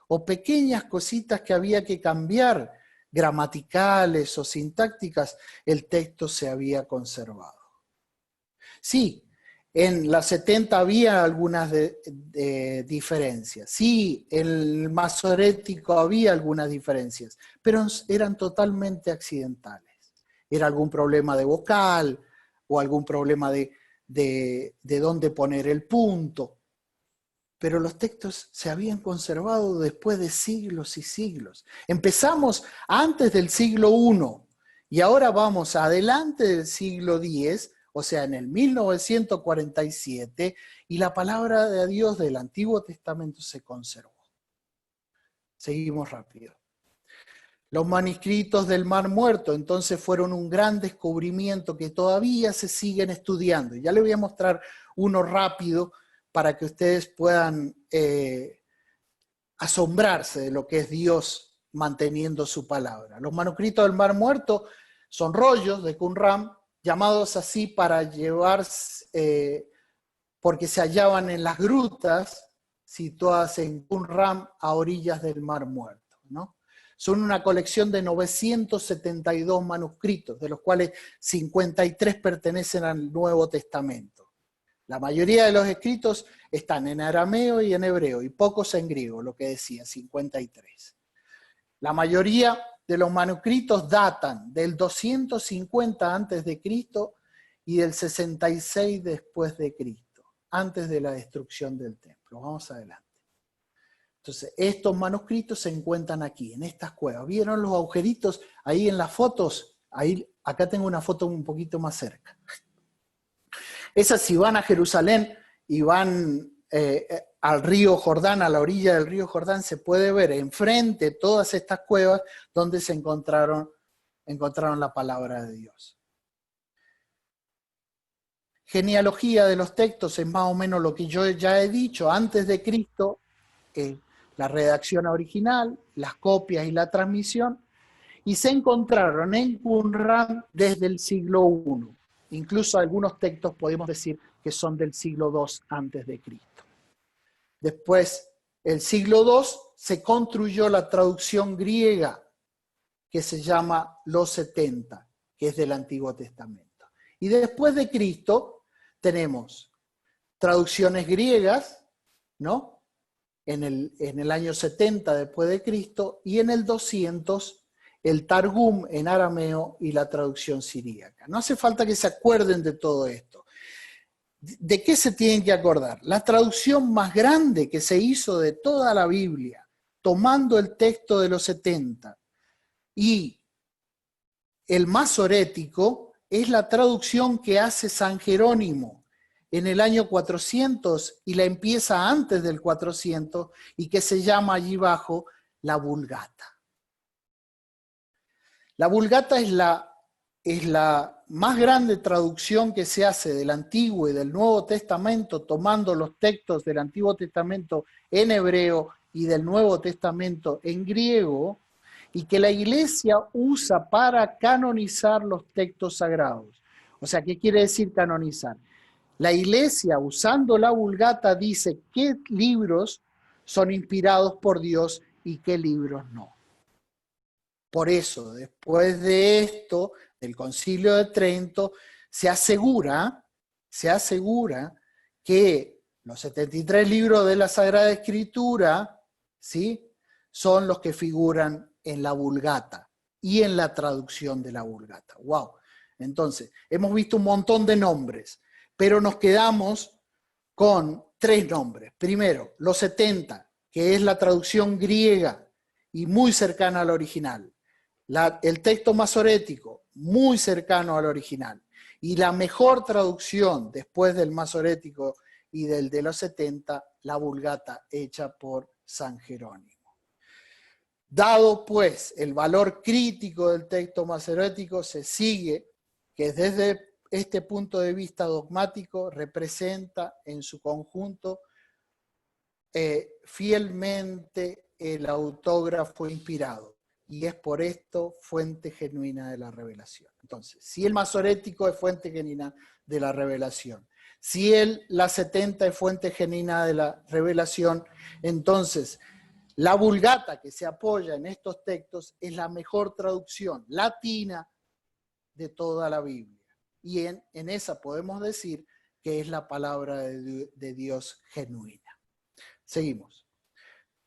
o pequeñas cositas que había que cambiar, gramaticales o sintácticas, el texto se había conservado. Sí, en las 70 había algunas diferencias. Sí, en el masorético había algunas diferencias, pero eran totalmente accidentales. Era algún problema de vocal o algún problema de dónde poner el punto. Pero los textos se habían conservado después de siglos y siglos. Empezamos antes del siglo I y ahora vamos adelante del siglo X, o sea, en el 1947, y la palabra de Dios del Antiguo Testamento se conservó. Seguimos rápido. Los manuscritos del Mar Muerto entonces fueron un gran descubrimiento que todavía se siguen estudiando. Ya les voy a mostrar uno rápido para que ustedes puedan asombrarse de lo que es Dios manteniendo su palabra. Los manuscritos del Mar Muerto son rollos de Qumran, llamados así para llevarse, porque se hallaban en las grutas situadas en Qumran a orillas del Mar Muerto, ¿no? Son una colección de 972 manuscritos, de los cuales 53 pertenecen al Nuevo Testamento. La mayoría de los escritos están en arameo y en hebreo, y pocos en griego, lo que decía, 53. La mayoría de los manuscritos datan del 250 antes de Cristo y del 66 después de Cristo, antes de la destrucción del templo. Vamos adelante. Entonces, estos manuscritos se encuentran aquí, en estas cuevas. ¿Vieron los agujeritos ahí en las fotos? Acá tengo una foto un poquito más cerca. Esas, si van a Jerusalén y van al río Jordán, a la orilla del río Jordán, se puede ver enfrente todas estas cuevas donde se encontraron la palabra de Dios. Genealogía de los textos es más o menos lo que yo ya he dicho. Antes de Cristo, la redacción original, las copias y la transmisión, y se encontraron en Qumran desde el siglo I. Incluso algunos textos podemos decir que son del siglo II antes de Cristo. Después, el siglo II, se construyó la traducción griega que se llama los 70, que es del Antiguo Testamento. Y después de Cristo tenemos traducciones griegas, ¿no? En el año 70 después de Cristo, y en el 200 el Targum en arameo y la traducción siríaca. No hace falta que se acuerden de todo esto. ¿De qué se tienen que acordar? La traducción más grande que se hizo de toda la Biblia, tomando el texto de los 70 y el masorético, es la traducción que hace San Jerónimo en el año 400 y la empieza antes del 400 y que se llama allí abajo la Vulgata. La Vulgata es la más grande traducción que se hace del Antiguo y del Nuevo Testamento, tomando los textos del Antiguo Testamento en hebreo y del Nuevo Testamento en griego, y que la Iglesia usa para canonizar los textos sagrados. O sea, ¿qué quiere decir canonizar? La Iglesia, usando la Vulgata, dice qué libros son inspirados por Dios y qué libros no. Por eso, después de esto, del Concilio de Trento, se asegura que los 73 libros de la Sagrada Escritura, ¿sí?, son los que figuran en la Vulgata y en la traducción de la Vulgata. ¡Wow! Entonces, hemos visto un montón de nombres, pero nos quedamos con 3 nombres. Primero, los 70, que es la traducción griega y muy cercana al original. El texto masorético, muy cercano al original. Y la mejor traducción, después del masorético y del de los 70, la Vulgata, hecha por San Jerónimo. Dado, pues, el valor crítico del texto masorético, se sigue que desde este punto de vista dogmático representa en su conjunto fielmente el autógrafo inspirado, y es por esto fuente genuina de la revelación. Entonces, si el masorético es fuente genuina de la revelación, si la 70 es fuente genuina de la revelación, entonces la Vulgata, que se apoya en estos textos, es la mejor traducción latina de toda la Biblia. Y en esa podemos decir que es la palabra de Dios genuina. Seguimos.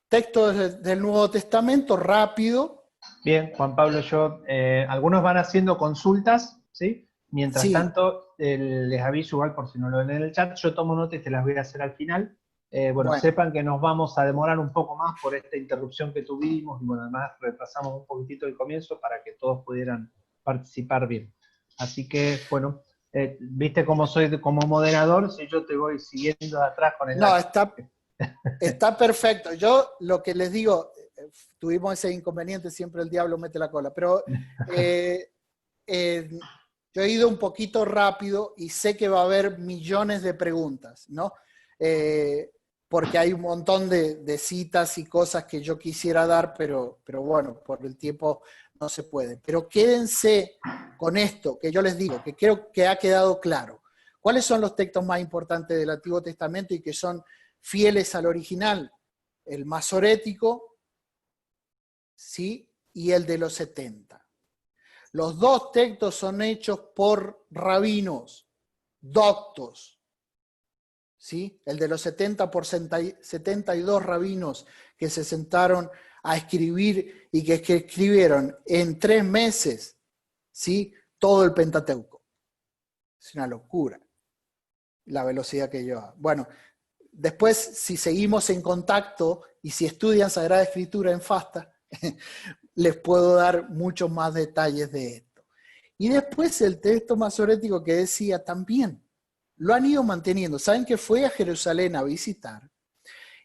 Texto del Nuevo Testamento, rápido. Bien, Juan Pablo, algunos van haciendo consultas, ¿sí? Mientras Sí, tanto, les aviso igual por si no lo ven en el chat, yo tomo nota y te las voy a hacer al final. Bueno, bueno, sepan que nos vamos a demorar un poco más por esta interrupción que tuvimos, y bueno, además retrasamos un poquitito el comienzo para que todos pudieran participar bien. Así que, bueno, viste cómo soy como moderador, si yo te voy siguiendo de atrás con el no, lápiz. está perfecto. Yo lo que les digo, tuvimos ese inconveniente, siempre el diablo mete la cola, pero yo he ido un poquito rápido y sé que va a haber millones de preguntas, ¿no? Porque hay un montón de citas y cosas que yo quisiera dar, pero bueno, por el tiempo no se puede. Pero quédense con esto que yo les digo, que creo que ha quedado claro. ¿Cuáles son los textos más importantes del Antiguo Testamento y que son fieles al original? El masorético, ¿sí? Y el de los 70. Los 2 textos son hechos por rabinos, doctos, ¿sí? El de los 70 por 72 rabinos que se sentaron a escribir y que escribieron en 3 meses, ¿sí? Todo el Pentateuco. Es una locura la velocidad que lleva. Bueno, después, si seguimos en contacto y si estudian Sagrada Escritura en FASTA, les puedo dar muchos más detalles de esto. Y después el texto masorético que decía también, lo han ido manteniendo. Saben que fue a Jerusalén a visitar,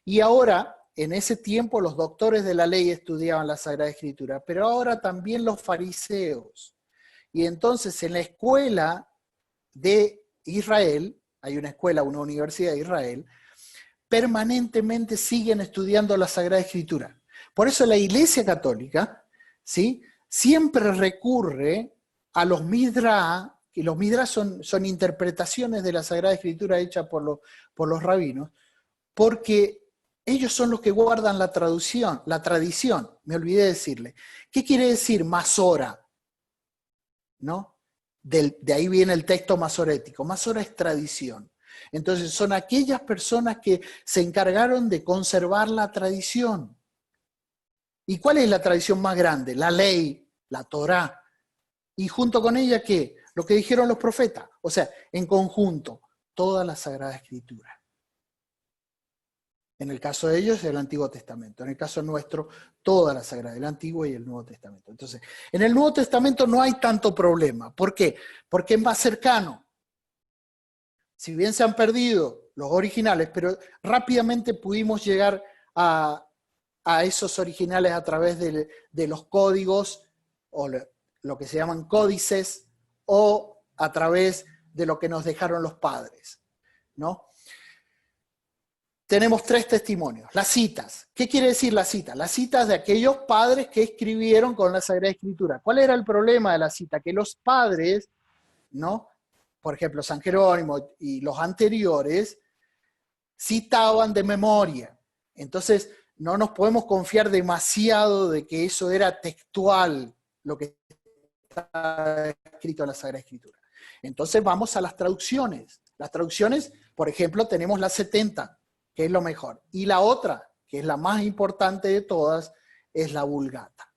y ahora, en ese tiempo, los doctores de la ley estudiaban la Sagrada Escritura, pero ahora también los fariseos. Y entonces en la escuela de Israel, hay una escuela, una universidad de Israel, permanentemente siguen estudiando la Sagrada Escritura. Por eso la Iglesia Católica, ¿sí?, siempre recurre a los Midrash, y los Midrash son interpretaciones de la Sagrada Escritura hechas por los rabinos, porque ellos son los que guardan la tradición. Me olvidé decirle. ¿Qué quiere decir masora? ¿No? De ahí viene el texto masorético. Masora es tradición. Entonces son aquellas personas que se encargaron de conservar la tradición. ¿Y cuál es la tradición más grande? La ley, la Torá. Y junto con ella, ¿qué? Lo que dijeron los profetas. O sea, en conjunto, toda la Sagrada Escritura. En el caso de ellos, el Antiguo Testamento. En el caso nuestro, toda la Sagrada, el Antiguo y el Nuevo Testamento. Entonces, en el Nuevo Testamento no hay tanto problema. ¿Por qué? Porque es más cercano. Si bien se han perdido los originales, pero rápidamente pudimos llegar a esos originales a través de los códigos, o lo que se llaman códices, o a través de lo que nos dejaron los padres, ¿no? Tenemos 3 testimonios. Las citas. ¿Qué quiere decir las citas? Las citas de aquellos padres que escribieron con la Sagrada Escritura. ¿Cuál era el problema de la cita? Que los padres, ¿no?, por ejemplo, San Jerónimo y los anteriores, citaban de memoria. Entonces, no nos podemos confiar demasiado de que eso era textual, lo que está escrito en la Sagrada Escritura. Entonces, vamos a las traducciones. Las traducciones, por ejemplo, tenemos la 70, que es lo mejor. Y la otra, que es la más importante de todas, es la Vulgata.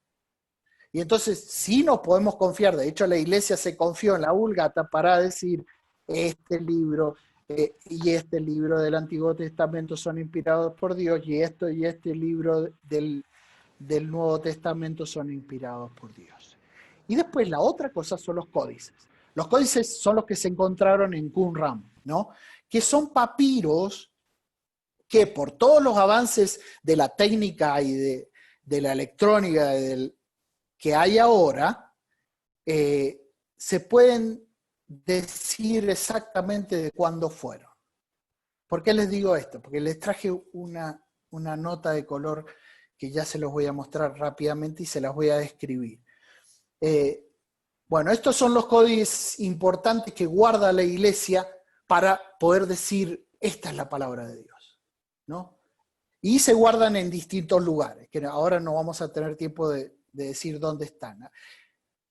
Y entonces sí nos podemos confiar, de hecho la iglesia se confió en la Vulgata para decir, este libro y este libro del Antiguo Testamento son inspirados por Dios, y este libro del Nuevo Testamento son inspirados por Dios. Y después la otra cosa son los códices. Los códices son los que se encontraron en Qumran, ¿no? Que son papiros que por todos los avances de la técnica y de la electrónica que hay ahora, se pueden decir exactamente de cuándo fueron. ¿Por qué les digo esto? Porque les traje una nota de color que ya se los voy a mostrar rápidamente y se las voy a describir. Bueno, estos son los códices importantes que guarda la iglesia para poder decir, esta es la palabra de Dios, ¿no? Y se guardan en distintos lugares, que ahora no vamos a tener tiempo de decir dónde están, ¿no?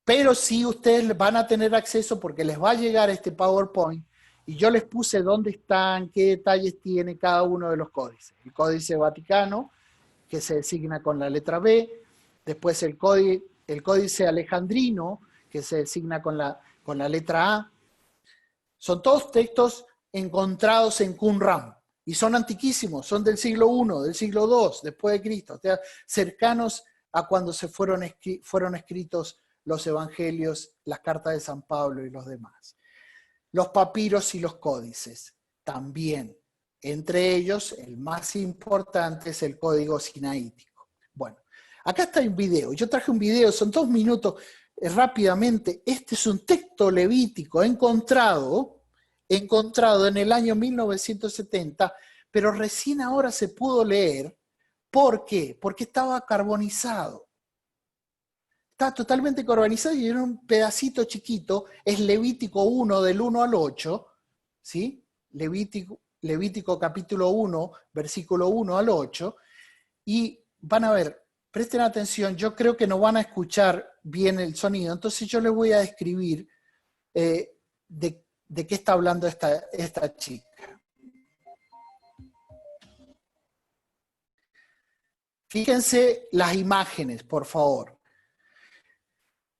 Pero sí ustedes van a tener acceso porque les va a llegar este PowerPoint y yo les puse dónde están, qué detalles tiene cada uno de los códices. El Códice Vaticano, que se designa con la letra B, después el Códice Alejandrino, que se designa con la letra A. Son todos textos encontrados en Qumran y son antiquísimos, son del siglo I, del siglo II, después de Cristo, o sea, cercanos a cuando se fueron escritos los evangelios, las cartas de San Pablo y los demás. Los papiros y los códices también. Entre ellos, el más importante es el código sinaítico. Bueno, acá está un video. Yo traje un video, son 2 minutos, rápidamente. Este es un texto levítico encontrado en el año 1970, pero recién ahora se pudo leer. ¿Por qué? Porque estaba carbonizado. Está totalmente carbonizado y en un pedacito chiquito, es Levítico 1 del 1 al 8, ¿sí? Levítico capítulo 1, versículo 1 al 8, y van a ver, presten atención, yo creo que no van a escuchar bien el sonido, entonces yo les voy a describir de qué está hablando esta chica. Fíjense las imágenes, por favor.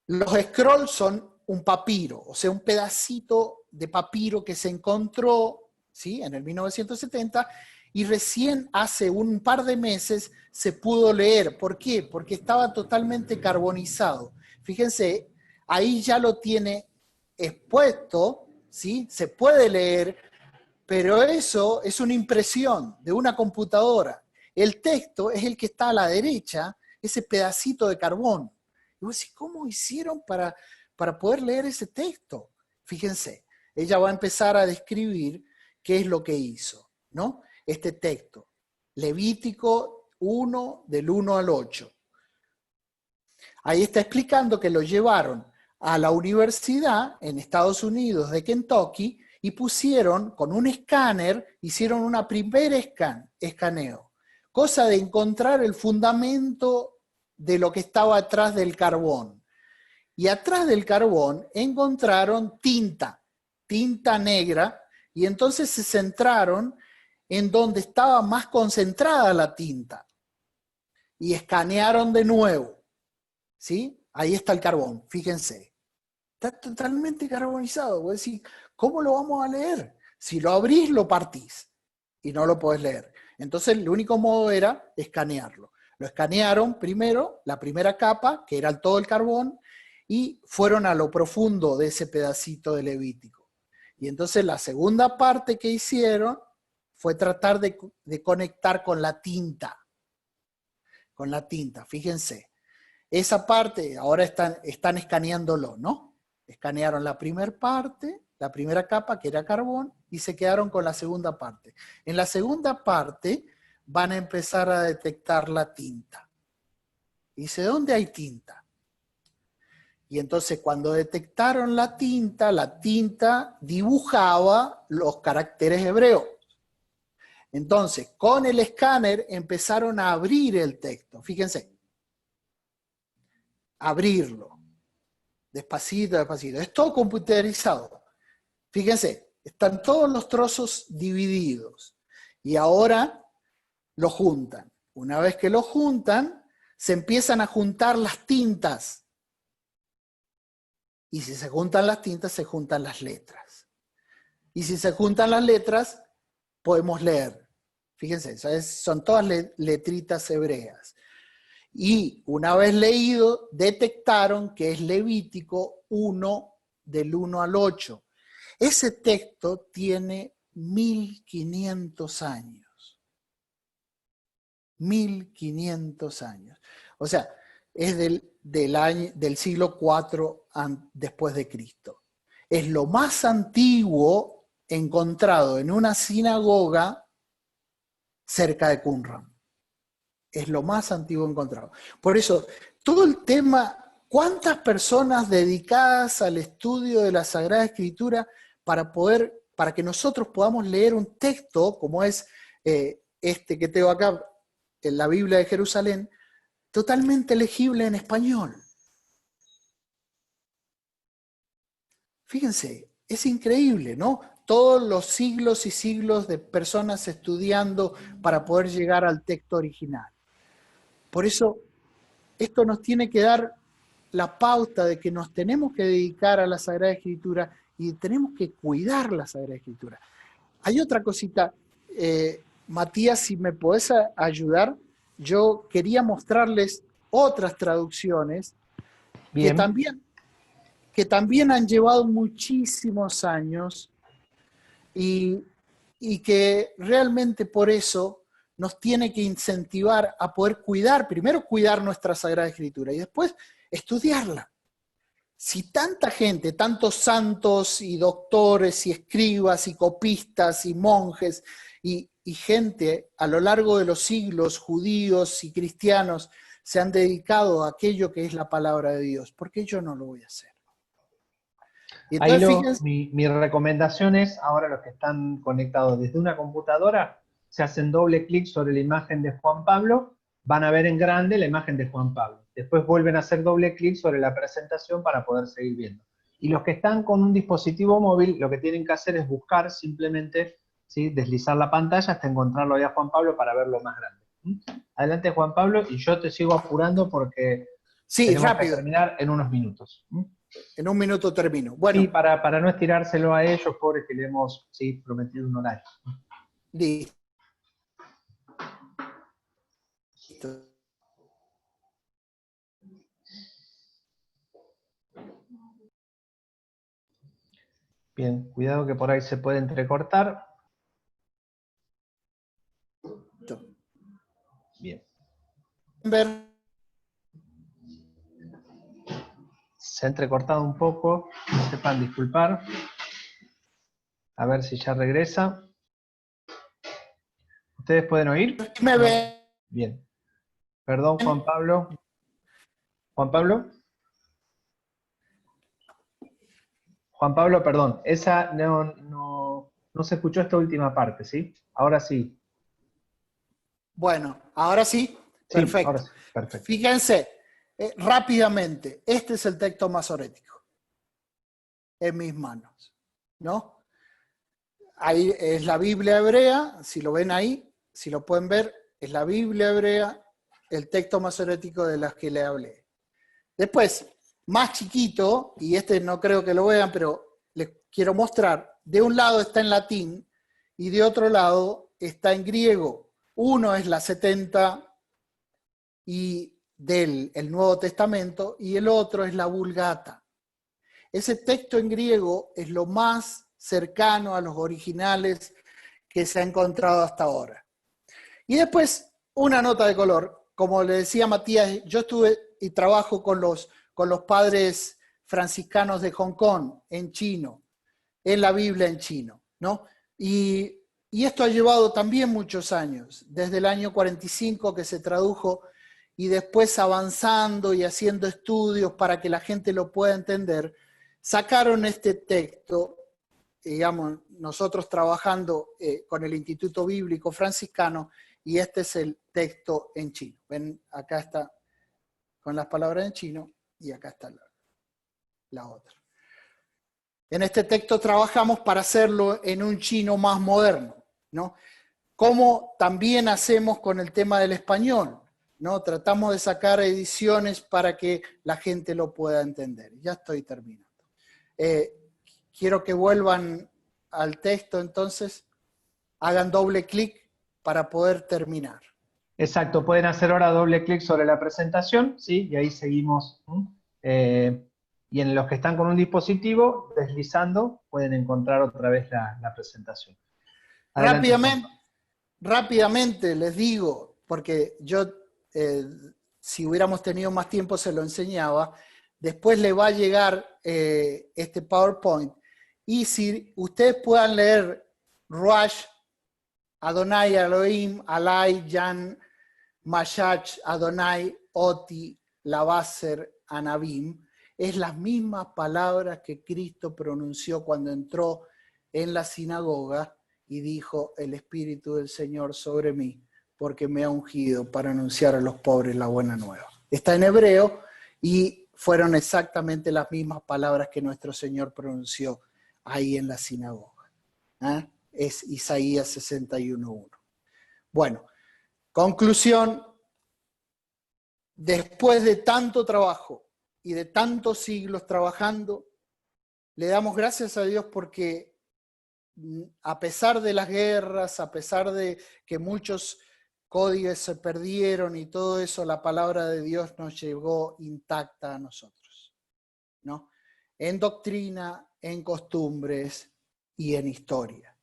Los scrolls son un papiro, o sea, un pedacito de papiro que se encontró, ¿sí?, en el 1970, y recién hace un par de meses se pudo leer. ¿Por qué? Porque estaba totalmente carbonizado. Fíjense, ahí ya lo tiene expuesto, ¿sí? Se puede leer, pero eso es una impresión de una computadora. El texto es el que está a la derecha, ese pedacito de carbón. Y vos decís, ¿cómo hicieron para poder leer ese texto? Fíjense, ella va a empezar a describir qué es lo que hizo, ¿no? Este texto, Levítico 1, del 1 al 8. Ahí está explicando que lo llevaron a la universidad en Estados Unidos de Kentucky y pusieron con un escáner, hicieron una primera escaneo, cosa de encontrar el fundamento de lo que estaba atrás del carbón. Y atrás del carbón encontraron tinta negra, y entonces se centraron en donde estaba más concentrada la tinta. Y escanearon de nuevo. ¿Sí? Ahí está el carbón, fíjense. Está totalmente carbonizado. Voy a decir, ¿cómo lo vamos a leer? Si lo abrís, lo partís y no lo podés leer. Entonces, el único modo era escanearlo. Lo escanearon primero, la primera capa, que era todo el carbón, y fueron a lo profundo de ese pedacito de Levítico. Y entonces la segunda parte que hicieron fue tratar de conectar con la tinta. Con la tinta, fíjense. Esa parte, ahora están escaneándolo, ¿no? Escanearon la primera parte, la primera capa, que era carbón, y se quedaron con la segunda parte. En la segunda parte van a empezar a detectar la tinta. Dice, ¿dónde hay tinta? Y entonces cuando detectaron la tinta dibujaba los caracteres hebreos. Entonces, con el escáner empezaron a abrir el texto. Fíjense. Abrirlo. Despacito, despacito. Es todo computerizado. Fíjense, están todos los trozos divididos. Y ahora lo juntan. Una vez que lo juntan, se empiezan a juntar las tintas Y si se juntan las tintas, se juntan las letras. Y si se juntan las letras, podemos leer. Fíjense, son todas letritas hebreas. Y una vez leído, detectaron que es Levítico 1, del 1 al 8. Ese texto tiene 1500 años. 1500 años. O sea, es del siglo IV después de Cristo. Es lo más antiguo encontrado en una sinagoga cerca de Qumran. Es lo más antiguo encontrado. Por eso, todo el tema, ¿cuántas personas dedicadas al estudio de la Sagrada Escritura para que nosotros podamos leer un texto como es este que tengo acá, en la Biblia de Jerusalén, totalmente legible en español? Fíjense, es increíble, ¿no? Todos los siglos y siglos de personas estudiando para poder llegar al texto original. Por eso, esto nos tiene que dar la pauta de que nos tenemos que dedicar a la Sagrada Escritura y tenemos que cuidar la Sagrada Escritura. Hay otra cosita, Matías, si me podés ayudar, yo quería mostrarles otras traducciones Bien. que también han llevado muchísimos años y que realmente por eso nos tiene que incentivar a poder primero cuidar nuestra Sagrada Escritura y después estudiarla. Si tanta gente, tantos santos y doctores y escribas y copistas y monjes y gente a lo largo de los siglos, judíos y cristianos, se han dedicado a aquello que es la palabra de Dios, ¿por qué yo no lo voy a hacer? Y entonces, mi recomendación es, ahora los que están conectados desde una computadora, se hacen doble clic sobre la imagen de Juan Pablo, van a ver en grande la imagen de Juan Pablo. Después vuelven a hacer doble clic sobre la presentación para poder seguir viendo. Y los que están con un dispositivo móvil, lo que tienen que hacer es buscar simplemente, ¿sí?, deslizar la pantalla hasta encontrarlo ahí a Juan Pablo para verlo más grande. Adelante, Juan Pablo, y yo te sigo apurando porque tenemos que terminar en unos minutos. En un minuto termino. Bueno, sí, para no estirárselo a ellos, pobres que le hemos prometido un horario. Listo. Bien, cuidado que por ahí se puede entrecortar. Bien. Se ha entrecortado un poco, sepan disculpar. A ver si ya regresa. ¿Ustedes pueden oír? ¿Me ven? Bien. Perdón, Juan Pablo. ¿Juan Pablo? Juan Pablo, perdón. Esa no se escuchó esta última parte, ¿sí? Ahora sí. Bueno, ahora sí. Perfecto. Sí, ahora sí. Perfecto. Fíjense, rápidamente, este es el texto masorético en mis manos, ¿no? Ahí es la Biblia hebrea, si lo ven ahí, si lo pueden ver, es la Biblia hebrea, el texto masorético de las que le hablé. Después, más chiquito, y este no creo que lo vean, pero les quiero mostrar, de un lado está en latín y de otro lado está en griego. Uno es la 70 y del Nuevo Testamento y el otro es la Vulgata. Ese texto en griego es lo más cercano a los originales que se ha encontrado hasta ahora. Y después, una nota de color. Como le decía Matías, yo estuve y trabajo con los padres franciscanos de Hong Kong, en chino, en la Biblia en chino, ¿no? Y esto ha llevado también muchos años, desde el año 45 que se tradujo y después avanzando y haciendo estudios para que la gente lo pueda entender, sacaron este texto, digamos, nosotros trabajando con el Instituto Bíblico Franciscano, y este es el texto en chino. Ven, acá está con las palabras en chino y acá está la otra. En este texto trabajamos para hacerlo en un chino más moderno, ¿no? Como también hacemos con el tema del español, ¿no? Tratamos de sacar ediciones para que la gente lo pueda entender. Ya estoy terminando. quiero que vuelvan al texto, entonces hagan doble clic para poder terminar. Exacto, pueden hacer ahora doble clic sobre la presentación, ¿sí? Y ahí seguimos. Y en los que están con un dispositivo, deslizando, pueden encontrar otra vez la presentación. Adelante, Juan. Rápidamente les digo, porque yo, si hubiéramos tenido más tiempo, se lo enseñaba. Después le va a llegar este PowerPoint. Y si ustedes puedan leer Ruach, Adonai Elohim, Alai, Jan, Mashach, Adonai, Oti, Lavaser, Anabim, es las mismas palabras que Cristo pronunció cuando entró en la sinagoga y dijo: el Espíritu del Señor sobre mí, porque me ha ungido para anunciar a los pobres la buena nueva. Está en hebreo y fueron exactamente las mismas palabras que nuestro Señor pronunció ahí en la sinagoga. Es Isaías 61:1. Bueno, conclusión: después de tanto trabajo y de tantos siglos trabajando, le damos gracias a Dios porque a pesar de las guerras, a pesar de que muchos códigos se perdieron y todo eso, la palabra de Dios nos llegó intacta a nosotros, ¿no? En doctrina, en costumbres y en historia.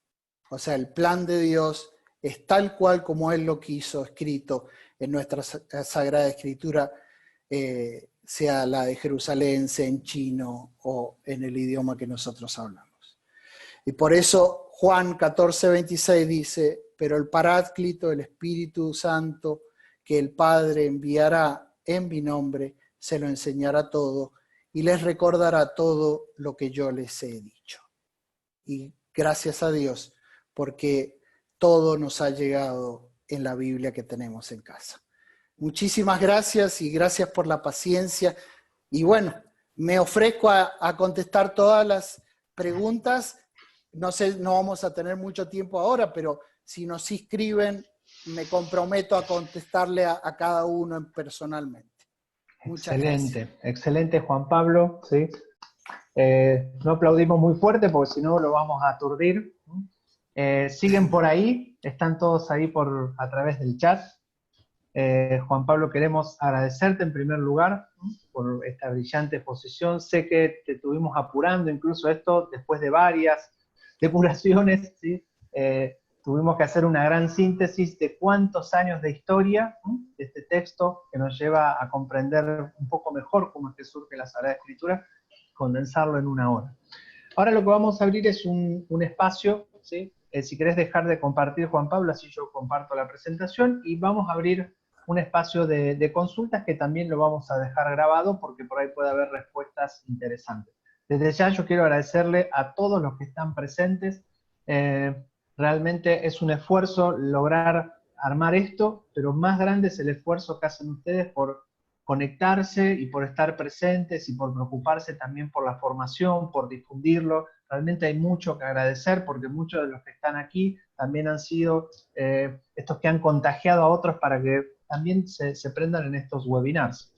O sea, el plan de Dios es tal cual como Él lo quiso, escrito en nuestra Sagrada Escritura, sea la de Jerusalén, sea en chino o en el idioma que nosotros hablamos. Y por eso Juan 14:26 dice: pero el Paráclito, el Espíritu Santo, que el Padre enviará en mi nombre, se lo enseñará todo y les recordará todo lo que yo les he dicho. Y gracias a Dios, porque todo nos ha llegado en la Biblia que tenemos en casa. Muchísimas gracias y gracias por la paciencia. Y bueno, me ofrezco a contestar todas las preguntas. No sé, no vamos a tener mucho tiempo ahora, pero si nos inscriben, me comprometo a contestarle a cada uno personalmente. Muchas gracias. Excelente, Juan Pablo. ¿Sí? No aplaudimos muy fuerte porque si no lo vamos a aturdir. Siguen por ahí, están todos ahí a través del chat. Juan Pablo, queremos agradecerte en primer lugar por esta brillante exposición. Sé que te estuvimos apurando incluso esto después de varias depuraciones, ¿sí? Tuvimos que hacer una gran síntesis de cuántos años de historia de este texto que nos lleva a comprender un poco mejor cómo es que surge la Sagrada Escritura, condensarlo en una hora. Ahora lo que vamos a abrir es un espacio, ¿sí? Si querés dejar de compartir, Juan Pablo, así yo comparto la presentación, y vamos a abrir un espacio de consultas que también lo vamos a dejar grabado porque por ahí puede haber respuestas interesantes. Desde ya yo quiero agradecerle a todos los que están presentes. Realmente es un esfuerzo lograr armar esto, pero más grande es el esfuerzo que hacen ustedes por conectarse y por estar presentes y por preocuparse también por la formación, por difundirlo. Realmente hay mucho que agradecer porque muchos de los que están aquí también han sido estos que han contagiado a otros para que también se prendan en estos webinars.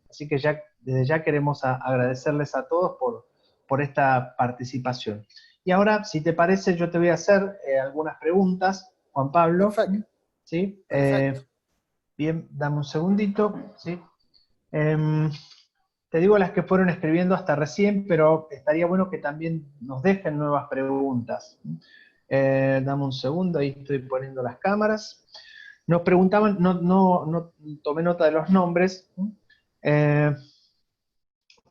Así que desde ya queremos agradecerles a todos por esta participación. Y ahora, si te parece, yo te voy a hacer algunas preguntas, Juan Pablo. Perfecto. ¿Sí? Perfecto. Bien, dame un segundito. ¿Sí? Te digo las que fueron escribiendo hasta recién, pero estaría bueno que también nos dejen nuevas preguntas. Dame un segundo, ahí estoy poniendo las cámaras. Nos preguntaban, no tomé nota de los nombres.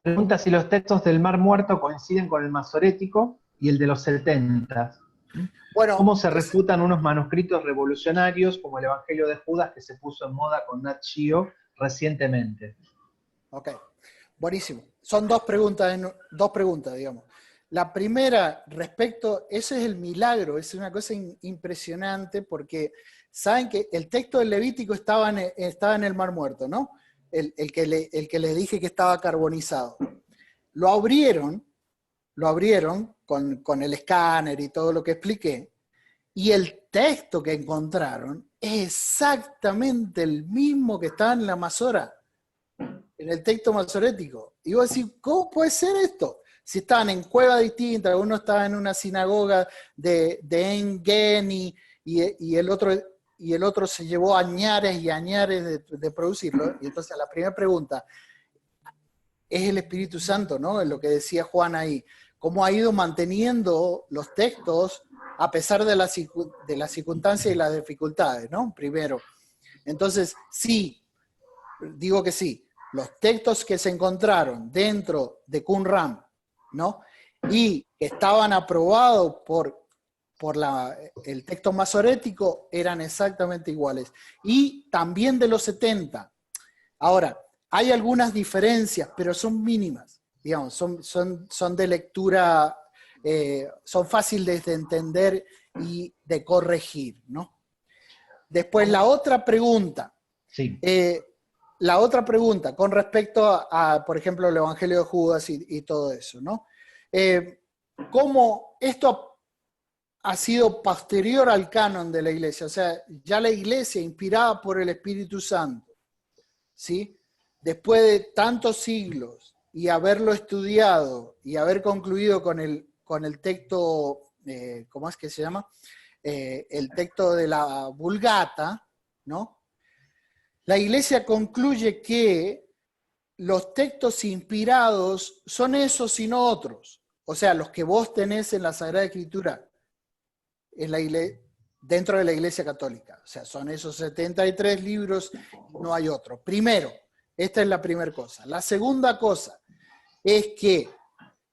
Pregunta si los textos del Mar Muerto coinciden con el masorético y el de los 70. Bueno, ¿Cómo se refutan unos manuscritos revolucionarios como el Evangelio de Judas que se puso en moda con Nat Geo recientemente? Ok, buenísimo. Son dos preguntas, digamos. La primera, ese es el milagro, es una cosa impresionante porque saben que el texto del Levítico estaba en el Mar Muerto, ¿no? El que les dije que estaba carbonizado. Lo abrieron con el escáner y todo lo que expliqué, y el texto que encontraron es exactamente el mismo que estaba en la Masora, en el texto masorético. Y vos decís, ¿cómo puede ser esto? Si estaban en cuevas distintas, uno estaba en una sinagoga de Engedi y el otro se llevó añares y añares de producirlo. Y entonces la primera pregunta, es el Espíritu Santo, ¿no? Es lo que decía Juan ahí. Cómo ha ido manteniendo los textos a pesar de las circunstancias y las dificultades, ¿no? Primero. Entonces, sí, digo que sí. Los textos que se encontraron dentro de Qumran, ¿no? Y que estaban aprobados por el texto masorético eran exactamente iguales. Y también de los 70. Ahora, hay algunas diferencias, pero son mínimas, digamos, son de lectura, son fáciles de entender y de corregir, ¿no? Después la otra pregunta, Sí. Con respecto por ejemplo, el Evangelio de Judas y todo eso, ¿no? ¿Cómo esto ha sido posterior al canon de la Iglesia? O sea, ya la Iglesia, inspirada por el Espíritu Santo, ¿sí? Después de tantos siglos y haberlo estudiado y haber concluido con el texto, ¿cómo es que se llama? El texto de la Vulgata, ¿no? La Iglesia concluye que los textos inspirados son esos y no otros. O sea, los que vos tenés en la Sagrada Escritura, dentro de la Iglesia Católica. O sea, son esos 73 libros, no hay otro. Primero, esta es la primera cosa. La segunda cosa es que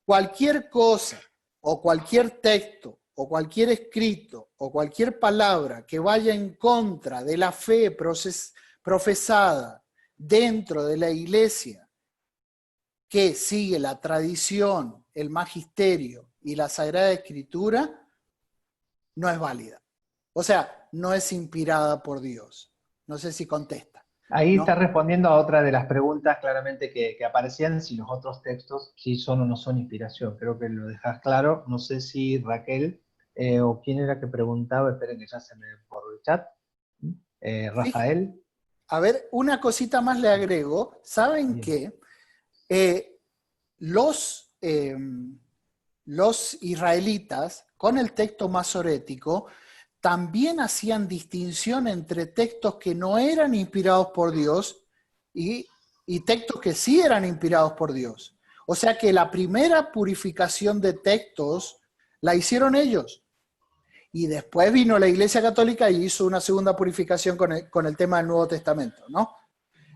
cualquier cosa o cualquier texto o cualquier escrito o cualquier palabra que vaya en contra de la fe profesada dentro de la Iglesia, que sigue la tradición, el magisterio y la Sagrada Escritura, no es válida. O sea, no es inspirada por Dios. No sé si contesta. Ahí ¿no? está respondiendo a otra de las preguntas claramente que aparecían, si los otros textos sí son o no son inspiración. Creo que lo dejas claro. No sé si Raquel o quién era que preguntaba, esperen que ya se me por el chat. Rafael. A ver, una cosita más le agrego. ¿Saben qué? Los israelitas, con el texto masorético, también hacían distinción entre textos que no eran inspirados por Dios y textos que sí eran inspirados por Dios. O sea que la primera purificación de textos la hicieron ellos. Y después vino la Iglesia Católica y hizo una segunda purificación con el tema del Nuevo Testamento, ¿no?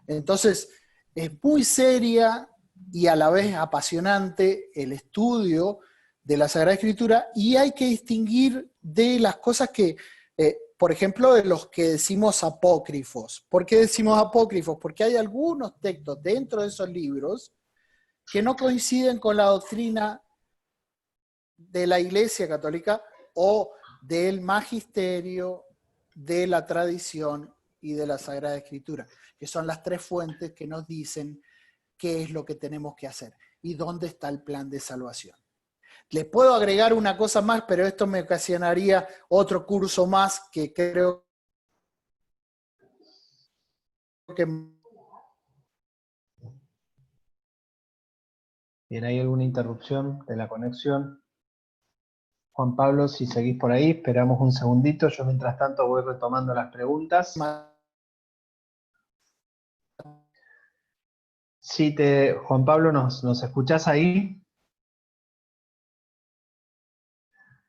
Entonces, es muy seria y a la vez apasionante el estudio de la Sagrada Escritura, y hay que distinguir de las cosas que, por ejemplo, de los que decimos apócrifos. ¿Por qué decimos apócrifos? Porque hay algunos textos dentro de esos libros que no coinciden con la doctrina de la Iglesia Católica o del magisterio, de la tradición y de la Sagrada Escritura, que son las tres fuentes que nos dicen qué es lo que tenemos que hacer y dónde está el plan de salvación. Les puedo agregar una cosa más, pero esto me ocasionaría otro curso más que creo que... Bien, ¿hay alguna interrupción de la conexión? Juan Pablo, si seguís por ahí, esperamos un segundito. Yo mientras tanto voy retomando las preguntas. Sí, Juan Pablo, ¿nos escuchás ahí?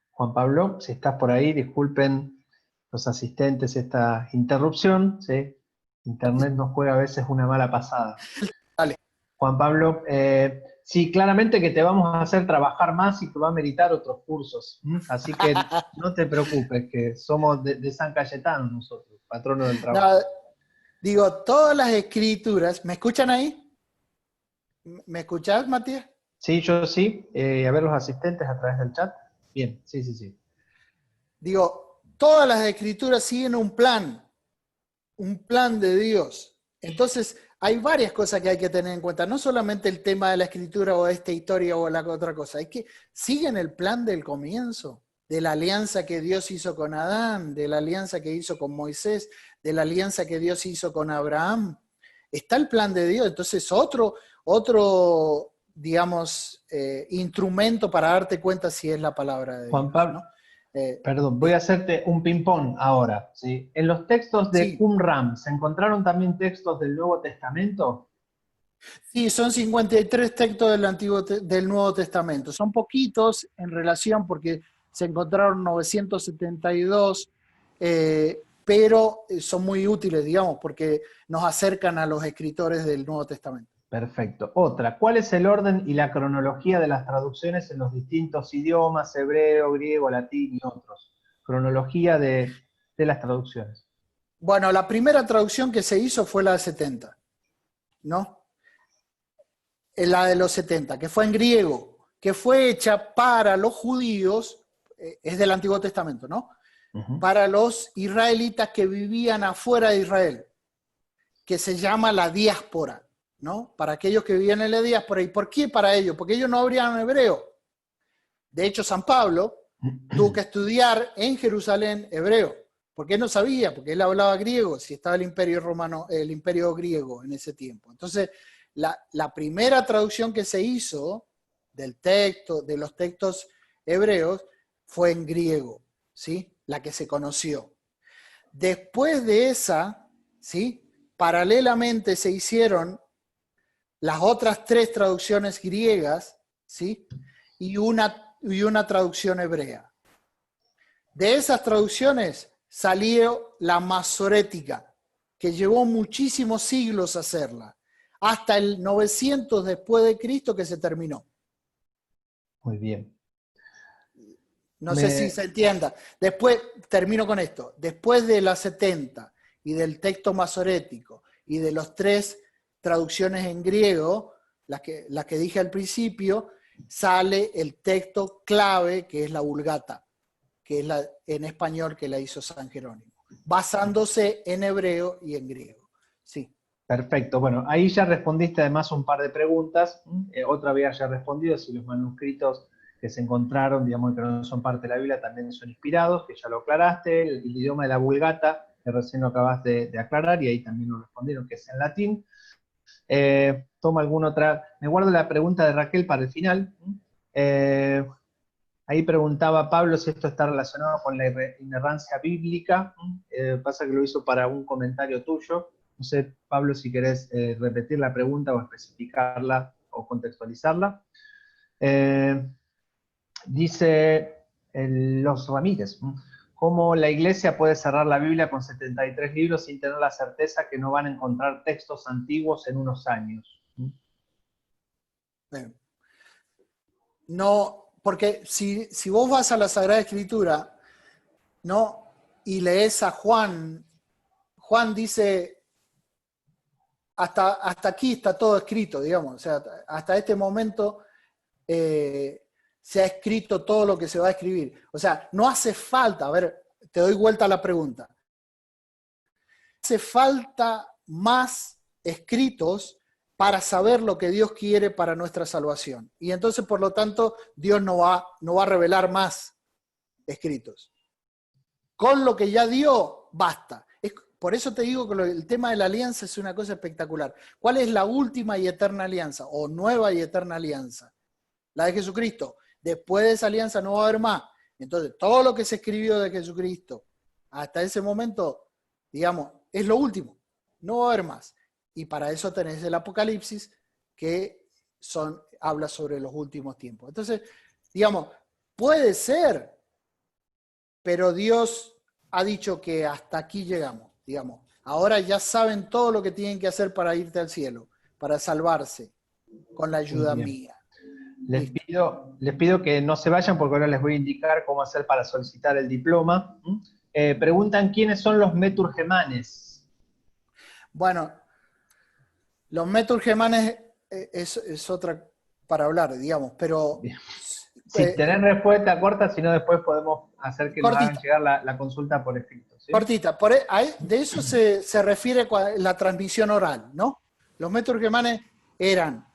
Juan Pablo, si estás por ahí, disculpen los asistentes esta interrupción, ¿sí? Internet nos juega a veces una mala pasada. Dale. Juan Pablo, sí, claramente que te vamos a hacer trabajar más y te va a meritar otros cursos. Así que no te preocupes, que somos de San Cayetano nosotros, patrono del trabajo. No, digo, todas las escrituras, ¿me escuchan ahí? ¿Me escuchás, Matías? Sí, yo sí. A ver los asistentes a través del chat. Bien, sí, sí, sí. Digo, todas las escrituras siguen un plan de Dios. Entonces, hay varias cosas que hay que tener en cuenta, no solamente el tema de la escritura o esta historia o la otra cosa, es que siguen el plan del comienzo, de la alianza que Dios hizo con Adán, de la alianza que hizo con Moisés, de la alianza que Dios hizo con Abraham. Está el plan de Dios, entonces otro digamos, instrumento para darte cuenta si es la palabra de Juan Dios, Pablo, ¿no? perdón, voy a hacerte un ping-pong ahora, ¿sí? En los textos de Sí, Qumran, ¿se encontraron también textos del Nuevo Testamento? sí, son 53 textos del Nuevo Testamento. Son poquitos en relación porque se encontraron 972, pero son muy útiles, digamos, porque nos acercan a los escritores del Nuevo Testamento. Perfecto. Otra, ¿cuál es el orden y la cronología de las traducciones en los distintos idiomas, hebreo, griego, latín y otros? Cronología de las traducciones. Bueno, la primera traducción que se hizo fue la de 70, ¿no? La de los 70, que fue en griego, que fue hecha para los judíos, es del Antiguo Testamento, ¿no? Para los israelitas que vivían afuera de Israel, que se llama la diáspora, ¿no? Para aquellos que vivían en la diáspora. ¿Y por qué para ellos? Porque ellos no habrían hebreo. De hecho, San Pablo tuvo que estudiar en Jerusalén hebreo, porque él no sabía, porque él hablaba griego, si estaba el imperio romano, el imperio griego en ese tiempo. Entonces, la primera traducción que se hizo del texto, de los textos hebreos, fue en griego, ¿sí? La que se conoció. Después de esa, ¿sí? Paralelamente se hicieron las otras 3 traducciones griegas, ¿sí? Y una traducción hebrea. De esas traducciones salió la masorética, que llevó muchísimos siglos hacerla, hasta el 900 después de Cristo que se terminó. Muy bien. No sé si se entienda. Después, termino con esto, después de las 70 y del texto masorético y de los 3 traducciones en griego, las que dije al principio, sale el texto clave que es la Vulgata, que es en español que la hizo San Jerónimo, basándose en hebreo y en griego. Sí. Perfecto. Bueno, ahí ya respondiste además un par de preguntas. Otra había ya respondido si los manuscritos que se encontraron, digamos que no son parte de la Biblia, también son inspirados, que ya lo aclaraste, el idioma de la Vulgata, que recién lo acabas de aclarar, y ahí también lo respondieron, que es en latín. Toma alguna otra, me guardo la pregunta de Raquel para el final. Ahí preguntaba Pablo si esto está relacionado con la inerrancia bíblica. Pasa que lo hizo para un comentario tuyo. No sé, Pablo, si querés repetir la pregunta o especificarla o contextualizarla. Dice Los Ramírez, ¿cómo la iglesia puede cerrar la Biblia con 73 libros sin tener la certeza que no van a encontrar textos antiguos en unos años? No, porque si vos vas a la Sagrada Escritura, ¿no? Y lees a Juan, Juan dice, hasta aquí está todo escrito, digamos, o sea, hasta este momento se ha escrito todo lo que se va a escribir. O sea, no hace falta, a ver, te doy vuelta a la pregunta. Hace falta más escritos para saber lo que Dios quiere para nuestra salvación. Y entonces, por lo tanto, Dios no va a revelar más escritos. Con lo que ya dio, basta. Por eso te digo que el tema de la alianza es una cosa espectacular. ¿Cuál es la última y eterna alianza? O nueva y eterna alianza. La de Jesucristo. Después de esa alianza no va a haber más. Entonces, todo lo que se escribió de Jesucristo hasta ese momento, digamos, es lo último. No va a haber más. Y para eso tenés el Apocalipsis, que habla sobre los últimos tiempos. Entonces, digamos, puede ser, pero Dios ha dicho que hasta aquí llegamos, digamos. Ahora ya saben todo lo que tienen que hacer para irte al cielo, para salvarse, con la ayuda mía. Les pido que no se vayan porque ahora les voy a indicar cómo hacer para solicitar el diploma. Preguntan quiénes son los meturgemanes. Bueno, los meturgemanes es otra para hablar, digamos, pero... Si tenés respuesta corta, si no después podemos hacer que nos hagan cortita, llegar la consulta por escrito. ¿Sí? cortita. De eso se refiere la transmisión oral, ¿no? Los meturgemanes eran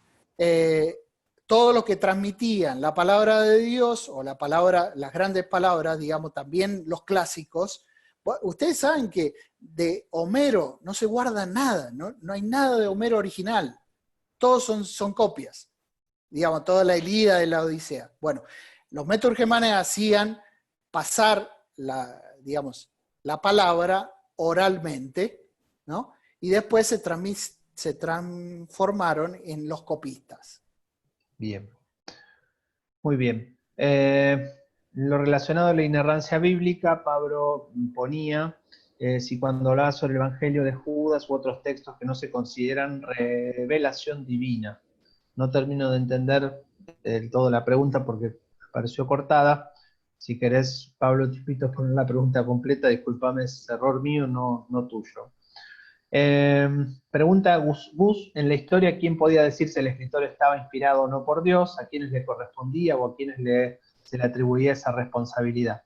todos los que transmitían la palabra de Dios o las grandes palabras, digamos, también los clásicos. Ustedes saben que de Homero no se guarda nada, no hay nada de Homero original. Todos son copias. digamos, toda la Ilíada y la Odisea. Bueno, los meturgemanes hacían pasar digamos, la palabra oralmente, ¿no? Y después se transformaron en los copistas. Bien, muy bien. Lo relacionado a la inerrancia bíblica, Pablo ponía si cuando hablaba sobre el Evangelio de Judas u otros textos que no se consideran revelación divina. No termino de entender del todo la pregunta porque pareció cortada. Si querés, Pablo, te invito a poner la pregunta completa. Disculpame, es error mío, no tuyo. Pregunta Gus, en la historia, ¿quién podía decir si el escritor estaba inspirado o no por Dios? ¿A quiénes le correspondía o a quiénes se le atribuía esa responsabilidad?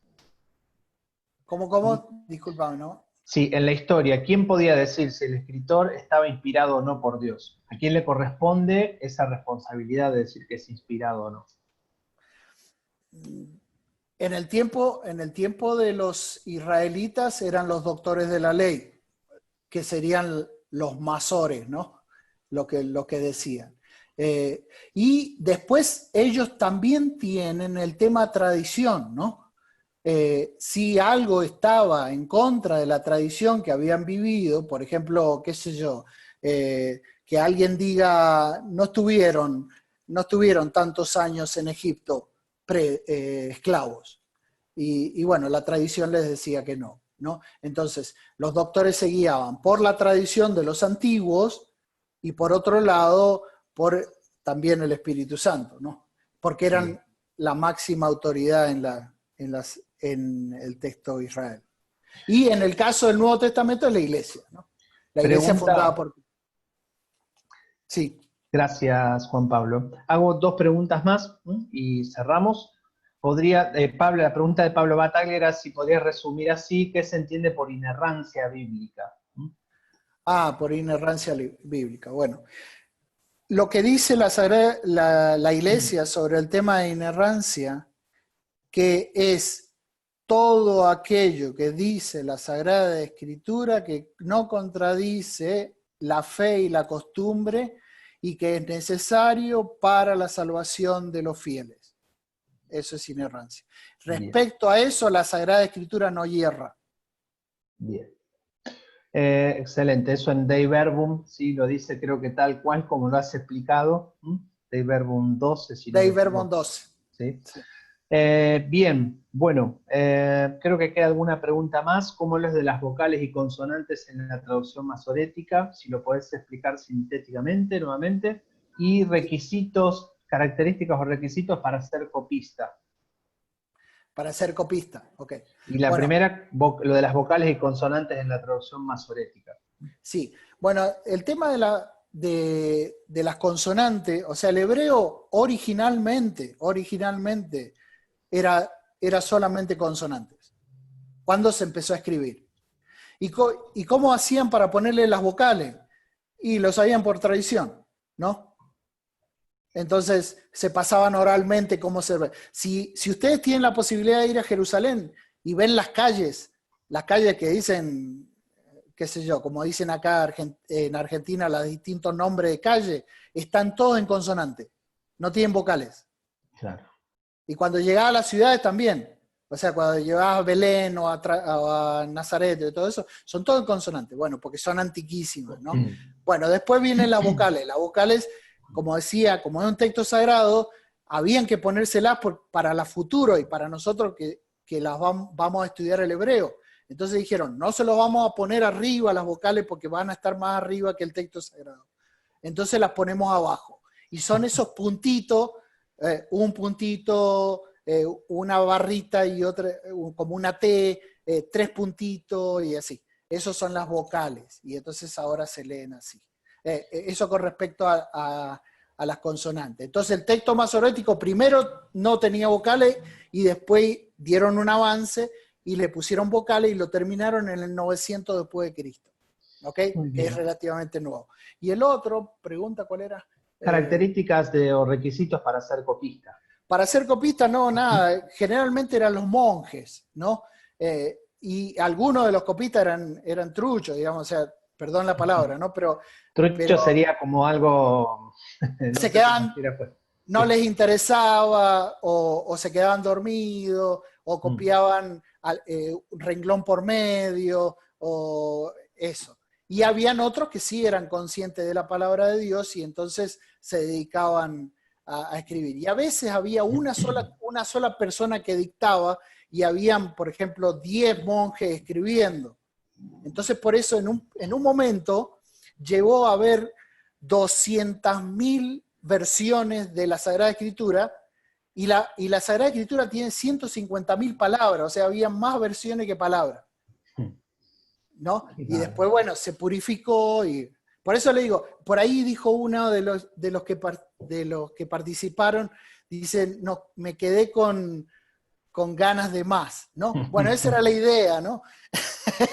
¿Cómo? Disculpame, ¿no? Sí, en la historia, ¿quién podía decir si el escritor estaba inspirado o no por Dios? ¿A quién le corresponde esa responsabilidad de decir que es inspirado o no? En el tiempo de los israelitas eran los doctores de la ley, que serían los masores, ¿no? Lo que decían. Y después ellos también tienen el tema tradición, ¿no? Si algo estaba en contra de la tradición que habían vivido, por ejemplo, qué sé yo, que alguien diga, no estuvieron tantos años en Egipto esclavos. Y bueno, la tradición les decía que no, ¿no? Entonces, los doctores se guiaban por la tradición de los antiguos y por otro lado, por también el Espíritu Santo, ¿no? Porque eran la máxima autoridad en el texto de Israel. Y en el caso del Nuevo Testamento es la iglesia, ¿no? La iglesia fundada por... Sí. Gracias, Juan Pablo. Hago dos preguntas más y cerramos. Pablo, la pregunta de Pablo Bataglia era si podrías resumir así, ¿qué se entiende por inerrancia bíblica? Por inerrancia bíblica. Bueno, lo que dice la iglesia sobre el tema de inerrancia, que es todo aquello que dice la Sagrada Escritura que no contradice la fe y la costumbre y que es necesario para la salvación de los fieles. Eso es inerrancia. Respecto a eso, la Sagrada Escritura no hierra. Bien. Excelente. Eso en Dei Verbum, sí, lo dice creo que tal cual como lo has explicado. Dei Verbum 12. Si Dei Verbum 12. ¿Sí? Sí. Bien, bueno, creo que queda alguna pregunta más. ¿Cómo es de las vocales y consonantes en la traducción masorética? Si lo podés explicar sintéticamente nuevamente. Y requisitos, características o requisitos para ser copista. Para ser copista, ok. Y la primera, lo de las vocales y consonantes en la traducción masorética. Sí, bueno, el tema de las consonantes, o sea, el hebreo originalmente era solamente consonantes. ¿Cuándo se empezó a escribir? ¿Y cómo hacían para ponerle las vocales? Y lo sabían por tradición, ¿no? Entonces se pasaban oralmente cómo se ve. Si ustedes tienen la posibilidad de ir a Jerusalén y ven las calles que dicen, qué sé yo, como dicen acá en Argentina, los distintos nombres de calle, están todos en consonante, no tienen vocales. Claro. Y cuando llegaba a las ciudades también, o sea, cuando llegabas a Belén o a Nazaret y todo eso, son todos en consonante, bueno, porque son antiquísimos, ¿no? Bueno, después vienen las vocales, como decía, como es un texto sagrado, habían que ponérselas para la futuro y para nosotros que las vamos a estudiar el hebreo. Entonces dijeron, no se los vamos a poner arriba las vocales porque van a estar más arriba que el texto sagrado. Entonces las ponemos abajo. Y son esos puntitos, un puntito, una barrita y otra, como una T, tres puntitos y así. Esos son las vocales. Y entonces ahora se leen así. Eso con respecto a las consonantes. Entonces el texto masorético primero no tenía vocales y después dieron un avance y le pusieron vocales y lo terminaron en el 900 después de Cristo. ¿Ok? Que es relativamente nuevo. Y el otro, pregunta cuál era. Características o requisitos para ser copista. Para ser copista no, nada. Generalmente eran los monjes, ¿no? Y algunos de los copistas eran truchos, digamos, o sea, perdón la palabra, ¿no? Pero sería como algo... se quedaban no les interesaba, o se quedaban dormidos, o copiaban un renglón por medio, o eso. Y habían otros que sí eran conscientes de la palabra de Dios y entonces se dedicaban a escribir. Y a veces había una sola persona que dictaba y habían, por ejemplo, 10 monjes escribiendo. Entonces, por eso en un momento llegó a haber 200.000 versiones de la Sagrada Escritura y la Sagrada Escritura tiene 150.000 palabras, o sea, había más versiones que palabras, ¿no? Y después, bueno, se purificó y por eso le digo, por ahí dijo uno de los que participaron, dice, no, me quedé con ganas de más, ¿no? Bueno, esa era la idea, ¿no?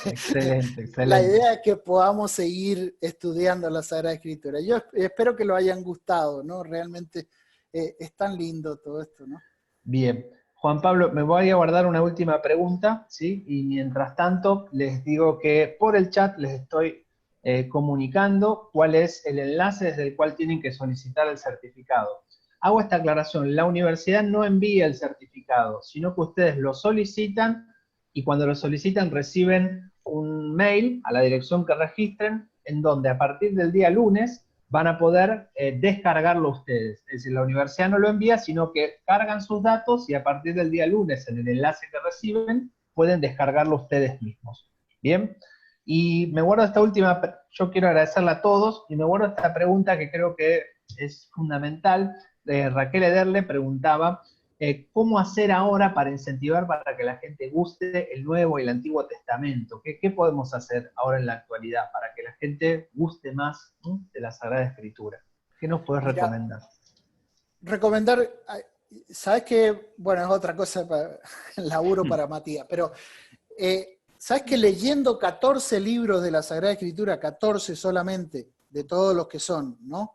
Excelente, excelente. La idea es que podamos seguir estudiando la Sagrada Escritura. Yo espero que lo hayan gustado, ¿no? Realmente es tan lindo todo esto, ¿no? Bien. Juan Pablo, me voy a guardar una última pregunta, ¿sí? Y mientras tanto, les digo que por el chat les estoy comunicando cuál es el enlace desde el cual tienen que solicitar el certificado. Hago esta aclaración, la universidad no envía el certificado, sino que ustedes lo solicitan y cuando lo solicitan reciben un mail a la dirección que registren, en donde a partir del día lunes van a poder descargarlo ustedes. Es decir, la universidad no lo envía, sino que cargan sus datos y a partir del día lunes, en el enlace que reciben, pueden descargarlo ustedes mismos. ¿Bien? Y me guardo esta última, yo quiero agradecerle a todos, y me guardo esta pregunta que creo que es fundamental. Raquel Ederle preguntaba, ¿cómo hacer ahora para incentivar para que la gente guste el Nuevo y el Antiguo Testamento? ¿Qué podemos hacer ahora en la actualidad para que la gente guste más, ¿no?, de la Sagrada Escritura? ¿Qué nos puedes recomendar? Recomendar, ¿sabes qué? Bueno, es otra cosa, laburo para Matías, pero ¿sabes que leyendo 14 libros de la Sagrada Escritura, 14 solamente, de todos los que son, ¿no?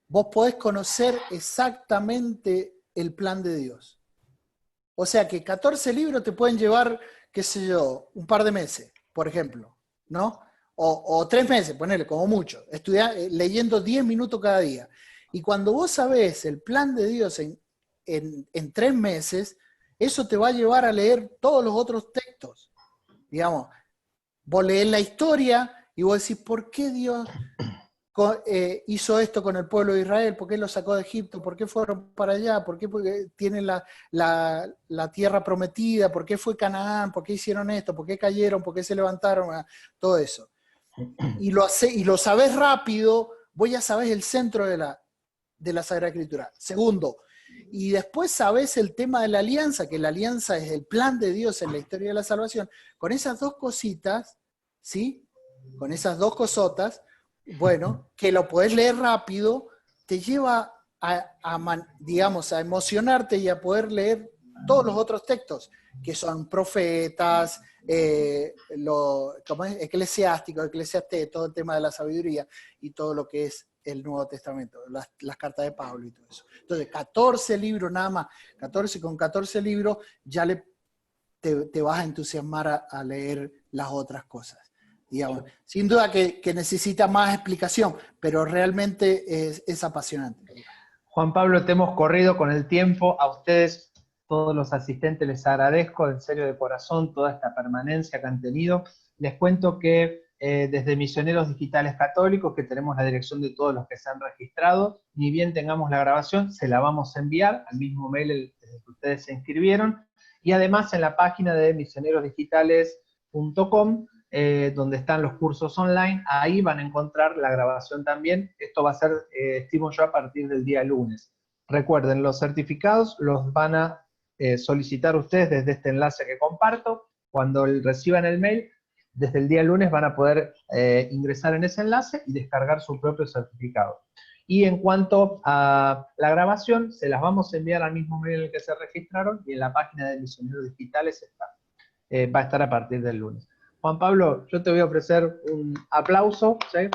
Vos podés conocer exactamente el plan de Dios. O sea que 14 libros te pueden llevar, qué sé yo, un par de meses, por ejemplo, ¿no? O 3 meses, ponele, como mucho, leyendo 10 minutos cada día. Y cuando vos sabés el plan de Dios en 3 meses, eso te va a llevar a leer todos los otros textos. Digamos, vos leés la historia y vos decís, ¿por qué Dios hizo esto con el pueblo de Israel? ¿Por qué lo sacó de Egipto? ¿Por qué fueron para allá? ¿Por qué tienen la tierra prometida? ¿Por qué fue Canaán? ¿Por qué hicieron esto? ¿Por qué cayeron? ¿Por qué se levantaron? Todo eso. Y lo sabés rápido, vos ya sabés el centro de la Sagrada Escritura. Segundo, y después sabés el tema de la alianza, que la alianza es el plan de Dios en la historia de la salvación. Con esas dos cositas, ¿sí? Con esas dos cosotas, bueno, que lo podés leer rápido, te lleva digamos, a emocionarte y a poder leer todos los otros textos, que son profetas, como es, eclesiástico, eclesiastés, todo el tema de la sabiduría y todo lo que es el Nuevo Testamento, las cartas de Pablo y todo eso. Entonces, 14 libros nada más, con 14 libros ya te vas a entusiasmar a leer las otras cosas. Digamos. Sin duda que necesita más explicación, pero realmente es apasionante. Juan Pablo, te hemos corrido con el tiempo. A ustedes, todos los asistentes, les agradezco en serio de corazón toda esta permanencia que han tenido. Les cuento que desde Misioneros Digitales Católicos, que tenemos la dirección de todos los que se han registrado, ni bien tengamos la grabación, se la vamos a enviar al mismo mail desde que ustedes se inscribieron, y además en la página de misionerosdigitales.com, donde están los cursos online, ahí van a encontrar la grabación también. Esto va a ser, estimo yo, a partir del día lunes. Recuerden, los certificados los van a solicitar ustedes desde este enlace que comparto. Cuando reciban el mail, desde el día lunes van a poder ingresar en ese enlace y descargar su propio certificado. Y en cuanto a la grabación, se las vamos a enviar al mismo mail en el que se registraron, y en la página de Misioneros Digitales está. Va a estar a partir del lunes. Juan Pablo, yo te voy a ofrecer un aplauso, ¿sí?,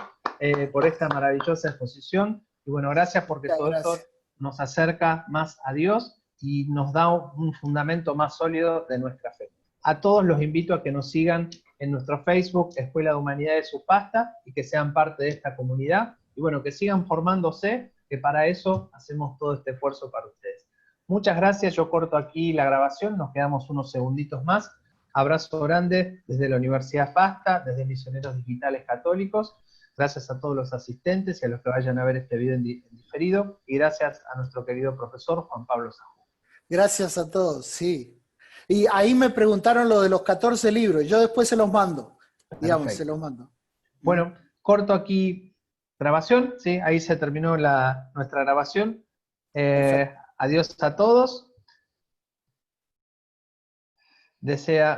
por esta maravillosa exposición. Y bueno, gracias porque todo esto nos acerca más a Dios y nos da un fundamento más sólido de nuestra fe. A todos los invito a que nos sigan en nuestro Facebook, Escuela de Humanidades Upasta, y que sean parte de esta comunidad. Y bueno, que sigan formándose que para eso hacemos todo este esfuerzo para ustedes. Muchas gracias, yo corto aquí la grabación, nos quedamos unos segunditos más. Abrazo grande desde la Universidad FASTA, desde Misioneros Digitales Católicos. Gracias a todos los asistentes y a los que vayan a ver este video en diferido. Y gracias a nuestro querido profesor Juan Pablo Sajú. Gracias a todos, sí. Y ahí me preguntaron lo de los 14 libros. Yo después se los mando. Digamos, Perfecto. se los mando. Bueno, corto aquí grabación, ¿sí? Ahí se terminó nuestra grabación. Adiós a todos. Desea